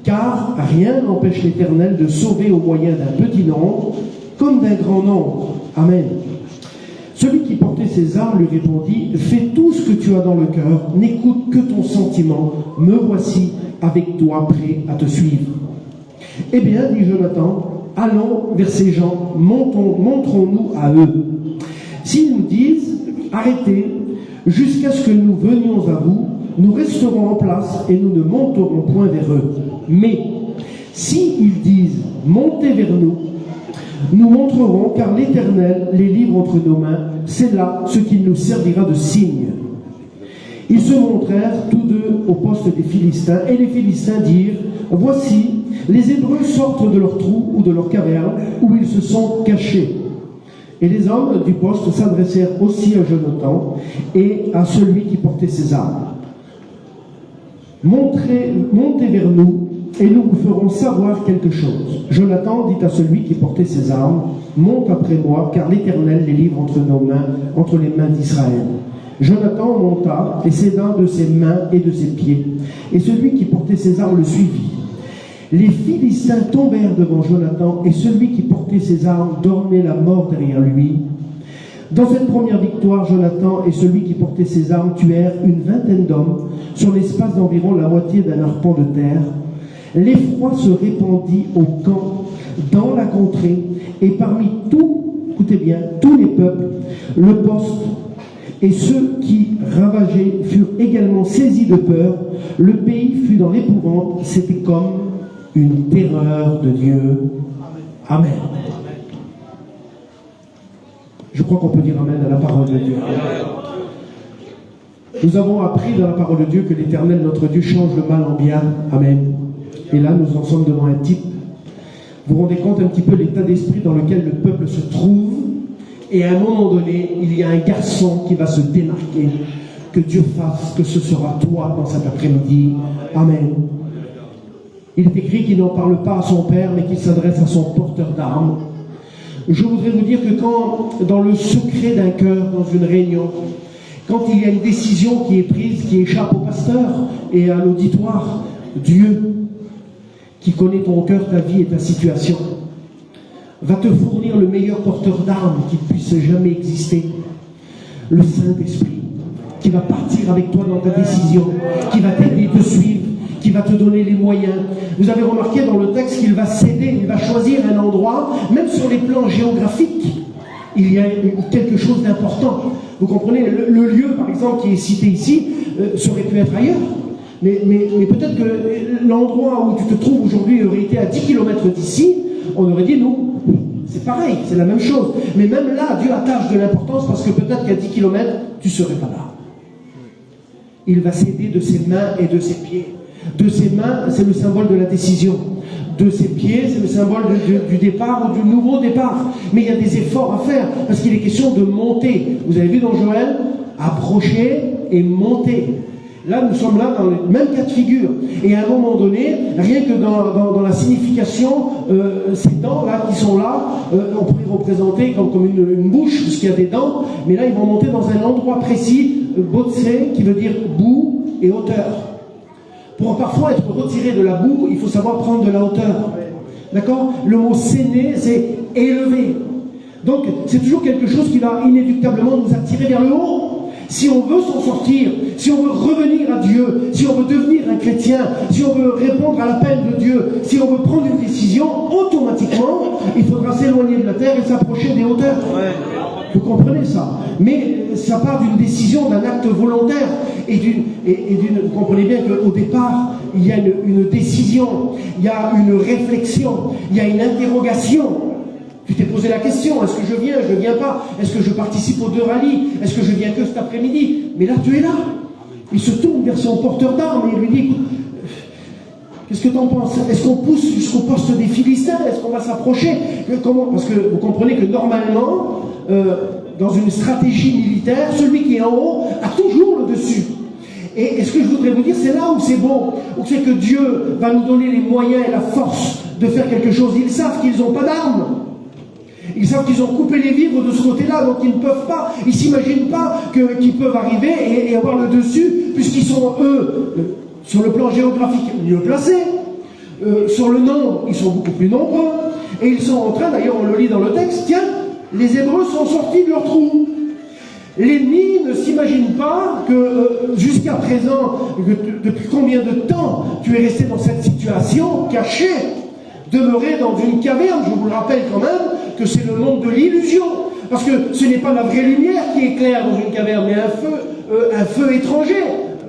S8: car rien n'empêche l'Éternel de sauver au moyen d'un petit nombre comme d'un grand nombre. Amen. » Celui qui portait ses armes lui répondit, « Fais tout ce que tu as dans le cœur, n'écoute que ton sentiment, me voici avec toi prêt à te suivre. » Eh bien, dit Jonathan, allons vers ces gens, montrons-nous à eux. S'ils nous disent, arrêtez, jusqu'à ce que nous venions à vous, nous resterons en place et nous ne monterons point vers eux. Mais, s'ils disent, montez vers nous, nous montrerons, car l'Éternel les livre entre nos mains, c'est là ce qui nous servira de signe. Ils se montrèrent tous deux au poste des Philistins, et les Philistins dirent, voici, les Hébreux sortent de leur trou ou de leur caverne, où ils se sont cachés. Et les hommes du poste s'adressèrent aussi à Jonathan et à celui qui portait ses armes. Montez vers nous, et nous vous ferons savoir quelque chose. Jonathan dit à celui qui portait ses armes, monte après moi, car l'Éternel les livre entre nos mains, entre les mains d'Israël. Jonathan monta et s'aida de ses mains et de ses pieds, et celui qui portait ses armes le suivit. Les Philistins tombèrent devant Jonathan, et celui qui portait ses armes dormait la mort derrière lui. Dans cette première victoire, Jonathan et celui qui portait ses armes tuèrent une vingtaine d'hommes, sur l'espace d'environ la moitié d'un arpent de terre. L'effroi se répandit au camp, dans la contrée, et parmi écoutez bien, tous les peuples, le poste et ceux qui ravageaient furent également saisis de peur. Le pays fut dans l'épouvante, c'était comme une terreur de Dieu. Amen. Je crois qu'on peut dire Amen à la parole de Dieu. Nous avons appris dans la parole de Dieu que l'Éternel, notre Dieu, change le mal en bien. Amen. Et là, nous en sommes devant un type. Vous vous rendez compte un petit peu l'état d'esprit dans lequel le peuple se trouve, et à un moment donné, il y a un garçon qui va se démarquer. Que Dieu fasse que ce sera toi dans cet après-midi. Amen. Il est écrit qu'il n'en parle pas à son père, mais qu'il s'adresse à son porteur d'armes. Je voudrais vous dire que quand, dans le secret d'un cœur, dans une réunion, quand il y a une décision qui est prise, qui échappe au pasteur et à l'auditoire, Dieu, qui connaît ton cœur, ta vie et ta situation, va te fournir le meilleur porteur d'armes qui puisse jamais exister, le Saint-Esprit, qui va partir avec toi dans ta décision, qui va t'aider, te suivre, qui va te donner les moyens. Vous avez remarqué dans le texte qu'il va céder, il va choisir un endroit, même sur les plans géographiques, il y a quelque chose d'important. Vous comprenez, le lieu, par exemple, qui est cité ici, ça aurait pu être ailleurs. Mais peut-être que l'endroit où tu te trouves aujourd'hui aurait été à 10 km d'ici, on aurait dit non, c'est pareil, c'est la même chose. Mais même là, Dieu attache de l'importance parce que peut-être qu'à 10 km, tu ne serais pas là. Il va s'aider de ses mains et de ses pieds. De ses mains, c'est le symbole de la décision. De ses pieds, c'est le symbole du départ ou du nouveau départ. Mais il y a des efforts à faire parce qu'il est question de monter. Vous avez vu dans Joël, approcher et monter. Là, nous sommes là dans le même cas de figure. Et à un moment donné, rien que dans la signification, ces dents-là qui sont là, on pourrait représenter comme une bouche, parce qu'il y a des dents, mais là, ils vont monter dans un endroit précis, Botse, qui veut dire bout et hauteur. Pour parfois être retiré de la boue, il faut savoir prendre de la hauteur. D'accord? Le mot séné, c'est élevé. Donc, c'est toujours quelque chose qui va inéluctablement nous attirer vers le haut. Si on veut s'en sortir, si on veut revenir à Dieu, si on veut devenir un chrétien, si on veut répondre à l'appel de Dieu, si on veut prendre une décision, automatiquement, il faudra s'éloigner de la terre et s'approcher des hauteurs. Vous comprenez ça? Mais ça part d'une décision, d'un acte volontaire vous comprenez bien qu'au départ, il y a une décision, il y a une réflexion, il y a une interrogation. Tu t'es posé la question, est-ce que je viens pas? Est-ce que je participe aux 2 rallyes? Est-ce que je viens que cet après-midi? Mais là, tu es là. Il se tourne vers son porteur d'armes et il lui dit, écoute, qu'est-ce que tu en penses? Est-ce qu'on pousse jusqu'au poste des Philistins? Est-ce qu'on va s'approcher? Comment? Parce que vous comprenez que normalement, dans une stratégie militaire, celui qui est en haut a toujours le dessus. Et ce que je voudrais vous dire, c'est là où c'est bon, où c'est que Dieu va nous donner les moyens et la force de faire quelque chose. Ils savent qu'ils n'ont pas d'armes. Ils savent qu'ils ont coupé les vivres de ce côté-là, donc ils ne peuvent pas, ils ne s'imaginent pas qu'ils peuvent arriver et avoir le dessus, puisqu'ils sont, eux, sur le plan géographique, mieux placés. Sur le nombre, ils sont beaucoup plus nombreux. Et ils sont en train, d'ailleurs on le lit dans le texte, tiens, les Hébreux sont sortis de leur trou. L'ennemi ne s'imagine pas que jusqu'à présent, depuis combien de temps tu es resté dans cette situation, caché, demeuré dans une caverne. Je vous le rappelle quand même que c'est le monde de l'illusion. Parce que ce n'est pas la vraie lumière qui éclaire dans une caverne, mais un feu étranger.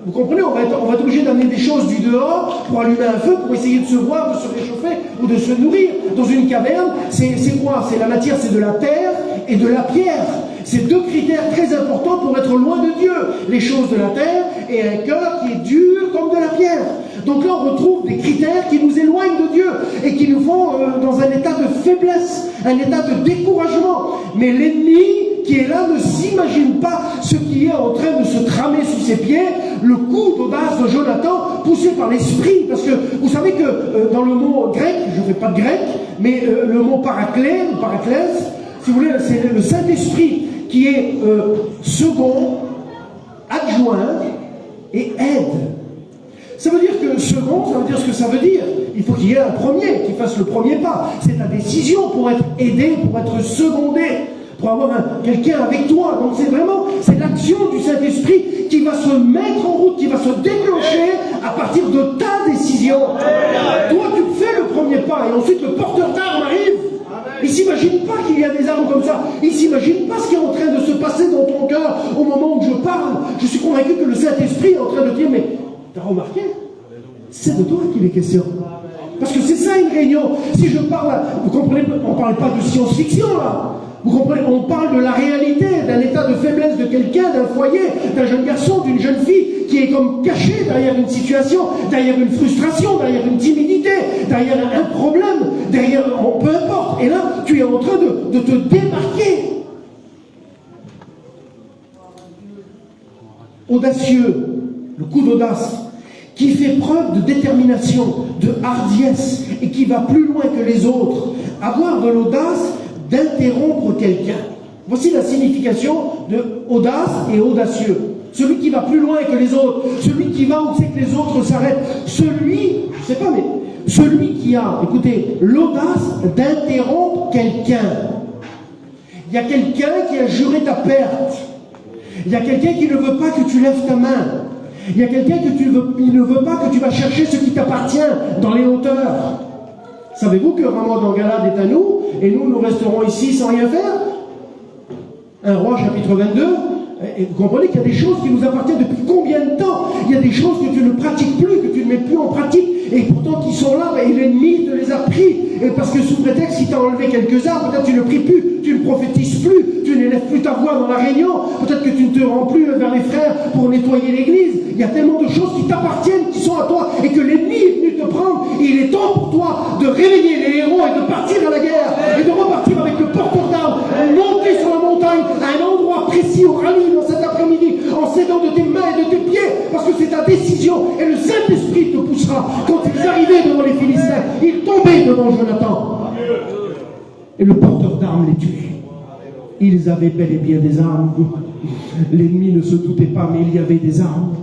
S8: Vous comprenez, on va être obligé d'amener des choses du dehors pour allumer un feu, pour essayer de se voir, de se réchauffer ou de se nourrir. Dans une caverne, c'est quoi? C'est la matière, c'est de la terre et de la pierre. C'est 2 critères très importants pour être loin de Dieu. Les choses de la terre et un cœur qui est dur comme de la pierre. Donc là, on retrouve des critères qui nous éloignent de Dieu et qui nous font dans un état de faiblesse, un état de découragement. Mais l'ennemi qui est là ne s'imagine pas ce qui est en train de se tramer sous ses pieds, le coup d'audace de Jonathan poussé par l'esprit. Parce que vous savez que dans le mot grec, je ne fais pas de grec, mais le mot paraclès, si vous voulez, c'est le Saint-Esprit qui est second, adjoint et aide. Ça veut dire que second, ça veut dire ce que ça veut dire. Il faut qu'il y ait un premier, qui fasse le premier pas. C'est ta décision pour être aidé, pour être secondé, pour avoir quelqu'un avec toi. Donc c'est l'action du Saint-Esprit qui va se mettre en route, qui va se déclencher à partir de ta décision. Toi, tu fais le premier pas et ensuite le porteur d'armes arrive. Il ne s'imagine pas qu'il y a des armes comme ça. Il ne s'imagine pas ce qui est en train de se passer dans ton cœur au moment où je parle. Je suis convaincu que le Saint-Esprit est en train de dire, mais t'as remarqué? C'est de toi qu'il est question. Parce que c'est ça une réunion. Si je parle, vous comprenez, on ne parle pas de science-fiction là. Vous comprenez, on parle de la réalité, d'un état de faiblesse de quelqu'un, d'un foyer, d'un jeune garçon, d'une jeune fille qui est comme caché derrière une situation, derrière une frustration, derrière une timidité, derrière un problème, derrière, peu importe. Et là, tu es en train de te démarquer. Audacieux, le coup d'audace, qui fait preuve de détermination, de hardiesse, et qui va plus loin que les autres. Avoir de l'audace d'interrompre quelqu'un. Voici la signification de audace et audacieux. Celui qui va plus loin que les autres, celui qui va où c'est que les autres s'arrêtent, celui, je sais pas, mais celui qui a, écoutez, l'audace d'interrompre quelqu'un. Il y a quelqu'un qui a juré ta perte. Il y a quelqu'un qui ne veut pas que tu lèves ta main. Il y a quelqu'un qui ne veut pas que tu vas chercher ce qui t'appartient dans les hauteurs. Savez-vous que Ramon en Galade est à nous, et nous resterons ici sans rien faire? 1 Roi chapitre 22, et vous comprenez qu'il y a des choses qui nous appartiennent depuis combien de temps? Il y a des choses que tu ne pratiques plus, que tu ne mets plus en pratique, et pourtant qui sont là, et l'ennemi te les a pris. Et parce que sous prétexte qu'il t'a enlevé quelques arbres, peut-être tu ne pries plus, tu ne prophétises plus, tu n'élèves plus ta voix dans la réunion, peut-être que tu ne te rends plus vers les frères pour nettoyer l'église. Il y a tellement de choses qui t'appartiennent, qui sont à toi, et que l'ennemi est venu te prendre. Et il est temps pour toi de réveiller les héros et de partir à la guerre, et de repartir avec le porteur d'armes, monter sur la montagne, à un endroit précis au rallye dans cet après-midi, en s'aidant de tes mains et de tes pieds, parce que c'est ta décision, et le Saint-Esprit te poussera. Quand ils arrivaient devant les Philistins, ils tombaient devant Jonathan. Et le porteur d'armes les tuait. Ils avaient bel et bien des armes. L'ennemi ne se doutait pas, mais il y avait des armes.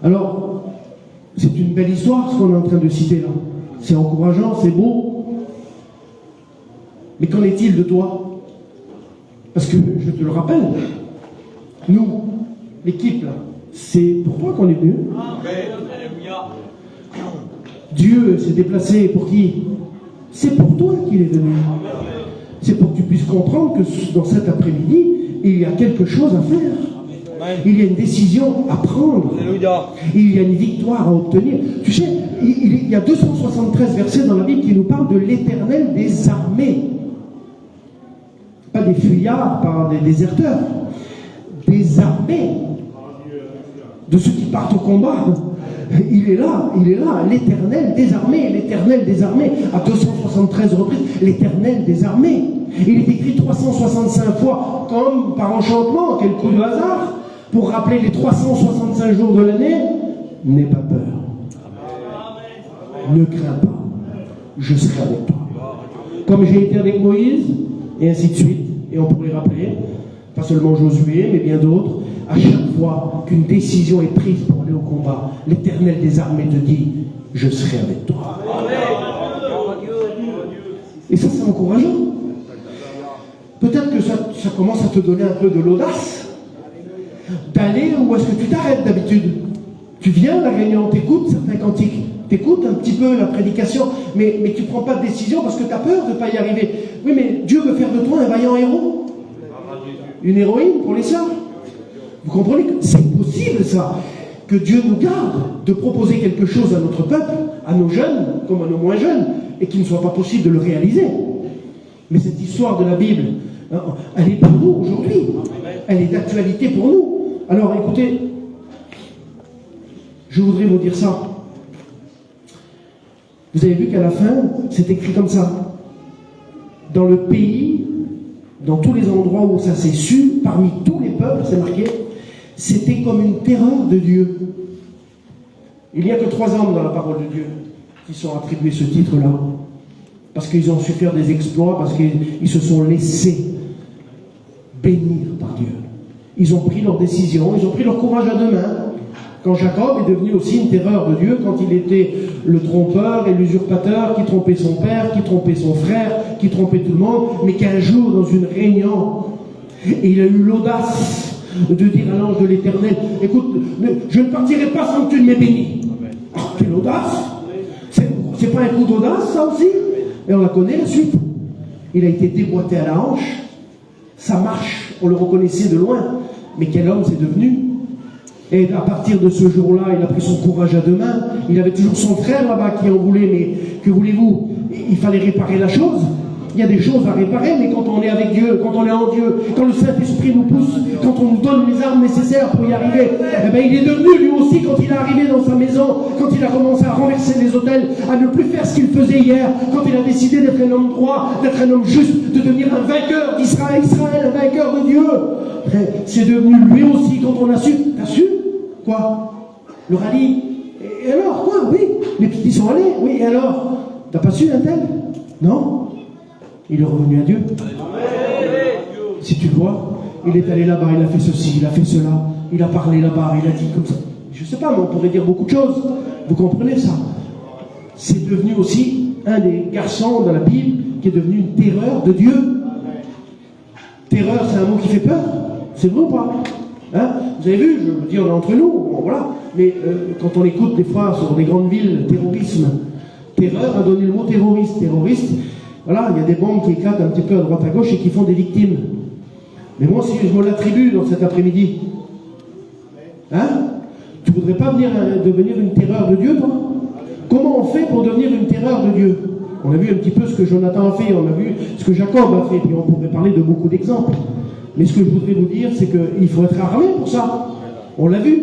S8: Alors, C'est une belle histoire ce qu'on est en train de citer là. C'est encourageant, c'est beau. Mais qu'en est-il de toi? Parce que, je te le rappelle, nous, l'équipe là, c'est pour toi qu'on est venu. Dieu s'est déplacé pour qui? C'est pour toi qu'il est venu. C'est pour que tu puisses comprendre que dans cet après-midi, il y a quelque chose à faire. Il y a une décision à prendre. Il y a une victoire à obtenir. Tu sais, il y a 273 versets dans la Bible qui nous parlent de l'Éternel des armées. Pas des fuyards, pas des déserteurs. Des armées. De ceux qui partent au combat. Il est là, l'Éternel des armées, à 273 reprises, l'Éternel des armées. Il est écrit 365 fois, comme par enchantement, quel coup de hasard, pour rappeler les 365 jours de l'année. N'aie pas peur. Ne crains pas. Je serai avec toi. Comme j'ai été avec Moïse, et ainsi de suite. Et on pourrait rappeler, pas seulement Josué, mais bien d'autres, à chaque fois qu'une décision est prise pour aller au combat, l'Éternel des armées te dit, je serai avec toi. Et ça, c'est encourageant. Peut-être que ça commence à te donner un peu de l'audace d'aller où est-ce que tu t'arrêtes d'habitude. Tu viens à la réunion, t'écoutes certains cantiques, t'écoutes un petit peu la prédication, mais tu ne prends pas de décision parce que tu as peur de ne pas y arriver. Oui, mais Dieu veut faire de toi un vaillant héros, une héroïne pour les sœurs. Vous comprenez que c'est possible ça, que Dieu nous garde de proposer quelque chose à notre peuple, à nos jeunes comme à nos moins jeunes, et qu'il ne soit pas possible de le réaliser. Mais cette histoire de la Bible, elle est pour nous aujourd'hui, elle est d'actualité pour nous. Alors écoutez, je voudrais vous dire ça. Vous avez vu qu'à la fin, c'est écrit comme ça. Dans le pays, dans tous les endroits où ça s'est su, parmi tous les peuples, c'est marqué, c'était comme une terreur de Dieu. Il n'y a que 3 hommes dans la parole de Dieu qui sont attribués ce titre-là. Parce qu'ils ont su faire des exploits, parce qu'ils se sont laissés bénir par Dieu. Ils ont pris leur décision, ils ont pris leur courage à deux mains. Quand Jacob est devenu aussi une terreur de Dieu, quand il était le trompeur et l'usurpateur qui trompait son père, qui trompait son frère, qui trompait tout le monde, mais qu'un jour, dans une réunion, il a eu l'audace de dire à l'ange de l'Éternel, écoute, je ne partirai pas sans que tu ne m'aies béni. Oh, quelle audace! C'est pas un coup d'audace, ça aussi? Et on la connaît, la suite. Il a été déboîté à la hanche. Ça marche, on le reconnaissait de loin. Mais quel homme c'est devenu? Et à partir de ce jour-là, il a pris son courage à deux mains. Il avait toujours son frère là-bas qui en voulait, mais que voulez-vous? Il fallait réparer la chose. Il y a des choses à réparer, mais quand on est avec Dieu, quand on est en Dieu, quand le Saint-Esprit nous pousse, quand on nous donne les armes nécessaires pour y arriver, eh bien, il est devenu lui aussi, quand il est arrivé dans sa maison, quand il a commencé à renverser les autels, à ne plus faire ce qu'il faisait hier, quand il a décidé d'être un homme droit, d'être un homme juste, de devenir un vainqueur d'Israël, un vainqueur de Dieu. C'est devenu lui aussi, quand on a su. T'as su? Quoi? Le rallye? Et alors, quoi? Oui. Les petits sont allés? Oui, et alors? T'as pas su un tel? Non? Il est revenu à Dieu. Si tu le vois, il est allé là-bas, il a fait ceci, il a fait cela, il a parlé là-bas, il a dit comme ça. Je ne sais pas, mais on pourrait dire beaucoup de choses. Vous comprenez ça? C'est devenu aussi un des garçons de la Bible qui est devenu une terreur de Dieu. Terreur, c'est un mot qui fait peur. C'est vrai ou pas? Hein? Vous avez vu, je le dis, on est entre nous, bon, voilà. Mais quand on écoute des fois sur des grandes villes, terrorisme, terreur a donné le mot terroriste. Terroriste, voilà, il y a des bombes qui éclatent un petit peu à droite à gauche et qui font des victimes. Mais moi, si je me l'attribue dans cet après-midi, hein? Tu voudrais pas devenir une terreur de Dieu, toi? Comment on fait pour devenir une terreur de Dieu? On a vu un petit peu ce que Jonathan a fait, on a vu ce que Jacob a fait, puis on pourrait parler de beaucoup d'exemples. Mais ce que je voudrais vous dire, c'est qu'il faut être armé pour ça. On l'a vu,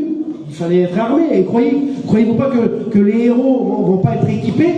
S8: il fallait être armé. Et croyez-vous pas que les héros ne vont pas être équipés?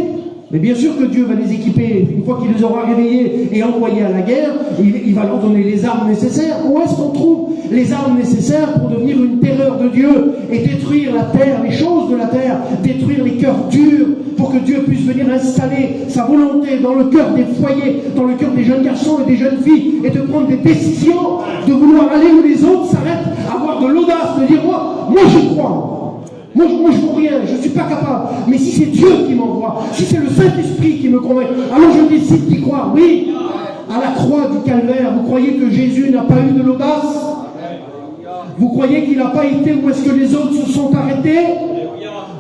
S8: Mais bien sûr que Dieu va les équiper. Une fois qu'il les aura réveillés et envoyés à la guerre, il va leur donner les armes nécessaires. Où est-ce qu'on trouve les armes nécessaires pour devenir une terreur de Dieu et détruire la terre, les choses de la terre, détruire les cœurs durs, pour que Dieu puisse venir installer sa volonté dans le cœur des foyers, dans le cœur des jeunes garçons et des jeunes filles, et de prendre des décisions, de vouloir aller où les autres s'arrêtent, avoir de l'audace, de dire moi j'y crois. Moi, je ne vaux rien, je ne suis pas capable. Mais si c'est Dieu qui m'envoie, si c'est le Saint-Esprit qui me convainc, alors je décide d'y croire. Oui, à la croix du Calvaire, vous croyez que Jésus n'a pas eu de l'audace? Vous croyez qu'il n'a pas été où est-ce que les autres se sont arrêtés?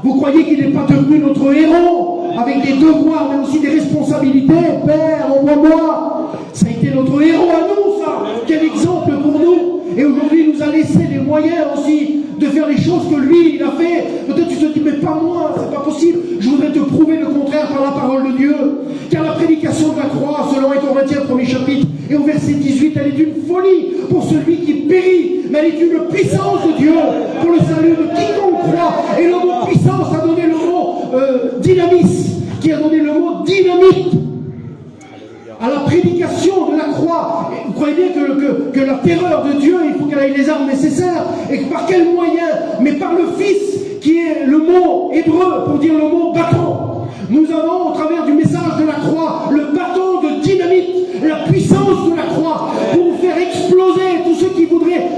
S8: Vous croyez qu'il n'est pas devenu notre héros, avec des devoirs, mais aussi des responsabilités? Père, envoie-moi. Ça a été notre héros à nous, ça. Quel exemple pour nous. Et aujourd'hui, il nous a laissé les moyens aussi de faire les choses que lui, il a fait. Peut-être tu te dis, mais pas moi, c'est pas possible. Je voudrais te prouver le contraire par la parole de Dieu. Car la prédication de la croix, selon 1 Corinthiens, 1er chapitre, et au verset 18, elle est une folie pour celui qui périt, mais elle est une puissance de Dieu pour le salut de quiconque croit. Et le mot puissance a donné le mot dynamis, qui a donné le mot dynamite à la prédication de la croix. Et vous croyez bien que la terreur de Dieu, il faut qu'elle ait les armes nécessaires. Et par quel moyen? Mais par le Fils, qui est le mot hébreu pour dire le mot bâton. Nous avons, au travers du message de la croix, le bâton de dynamite, la puissance de la croix, pour faire exploser tous ceux qui voudraient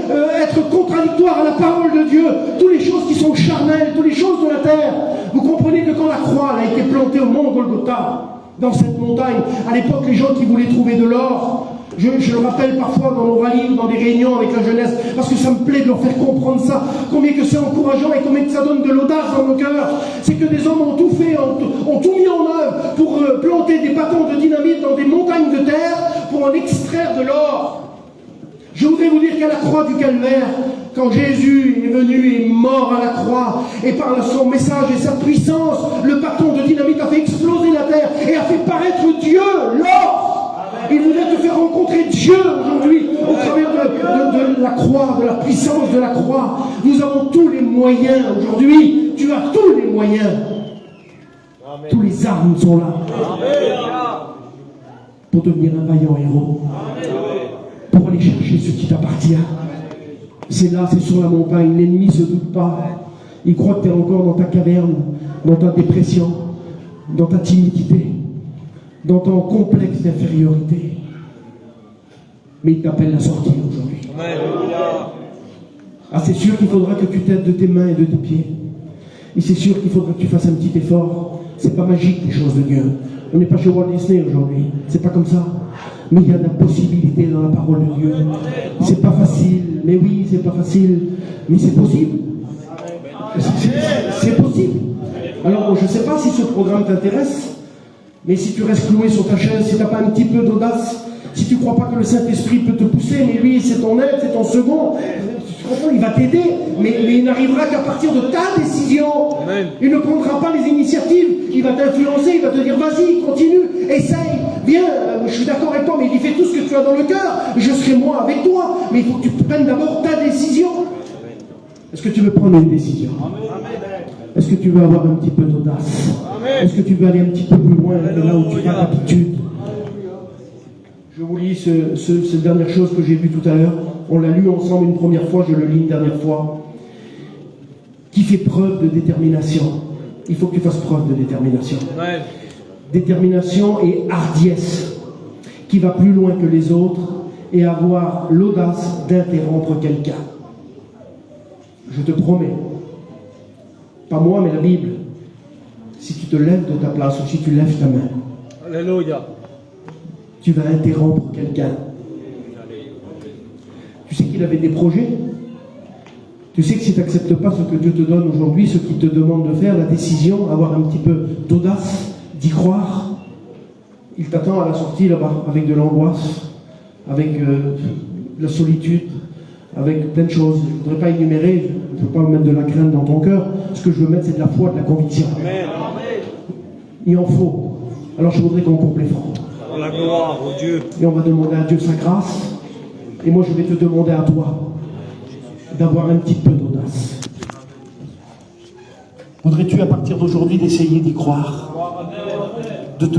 S8: être contradictoires à la parole de Dieu, toutes les choses qui sont charnelles, toutes les choses de la terre. Vous comprenez que quand la croix a été plantée au mont Golgotha, dans cette montagne, à l'époque, les gens qui voulaient trouver de l'or, je le rappelle parfois dans nos rallyes ou dans des réunions avec la jeunesse, parce que ça me plaît de leur faire comprendre ça, combien que c'est encourageant et combien que ça donne de l'audace dans nos cœurs. C'est que des hommes ont tout fait, ont tout mis en œuvre pour planter des bâtons de dynamite dans des montagnes de terre pour en extraire de l'or. Je voudrais vous dire qu'à la croix du Calvaire, quand Jésus est venu et est mort à la croix, et par son message et sa puissance, le bâton de dynamite a fait exploser la terre et a fait paraître Dieu, l'or. Il voudrait te faire rencontrer Dieu aujourd'hui au travers de la croix, de la puissance de la croix. Nous avons tous les moyens aujourd'hui. Tu as tous les moyens. Amen. Tous les armes sont là. Amen. Pour devenir un vaillant héros. Amen. Pour aller chercher ce qui t'appartient. C'est là, c'est sur la montagne. L'ennemi ne se doute pas. Il croit que tu es encore dans ta caverne, dans ta dépression, dans ta timidité, dans ton complexe d'infériorité. Mais il t'appelle à sortir aujourd'hui. Ah, c'est sûr qu'il faudra que tu t'aides de tes mains et de tes pieds. Et c'est sûr qu'il faudra que tu fasses un petit effort. C'est pas magique, les choses de Dieu. On n'est pas chez Walt Disney aujourd'hui. C'est pas comme ça. Mais il y a de la possibilité dans la parole de Dieu. C'est pas facile. Mais oui, c'est pas facile. Mais c'est possible. C'est possible. Alors, je ne sais pas si ce programme t'intéresse, mais si tu restes cloué sur ta chaise, si tu n'as pas un petit peu d'audace, si tu ne crois pas que le Saint-Esprit peut te pousser, mais lui, c'est ton aide, c'est ton second, tu comprends, il va t'aider, mais il n'arrivera qu'à partir de ta décision. Il ne prendra pas les initiatives, il va t'influencer, il va te dire, vas-y, continue, essaye, viens, je suis d'accord avec toi, mais il fait tout ce que tu as dans le cœur, je serai moi avec toi, mais il faut que tu prennes d'abord ta décision. Est-ce que tu veux prendre une décision? Est-ce que tu veux avoir un petit peu d'audace? Est-ce que tu veux aller un petit peu plus loin de là où tu as l'habitude? Je vous lis cette dernière chose que j'ai vue tout à l'heure. On l'a lu ensemble une première fois, je le lis une dernière fois. Qui fait preuve de détermination? Il faut que tu fasses preuve de détermination. Détermination et hardiesse. Qui va plus loin que les autres et avoir l'audace d'interrompre quelqu'un. Je te promets, pas moi mais la Bible, si tu te lèves de ta place ou si tu lèves ta main, Alléluia, tu vas interrompre quelqu'un. Tu sais qu'il avait des projets. Tu sais que si tu n'acceptes pas ce que Dieu te donne aujourd'hui, ce qu'il te demande de faire, la décision, avoir un petit peu d'audace, d'y croire, il t'attend à la sortie là-bas, avec de l'angoisse, avec de la solitude, avec plein de choses. Je ne voudrais pas énumérer, je ne veux pas mettre de la crainte dans ton cœur. Ce que je veux mettre, c'est de la foi, de la conviction. Amen. Il en faut. Alors je voudrais qu'on coupe les francs. La gloire au Dieu. Et on va demander à Dieu sa grâce. Et moi, je vais te demander à toi d'avoir un petit peu d'audace. Voudrais-tu, à partir d'aujourd'hui, d'essayer d'y croire, de te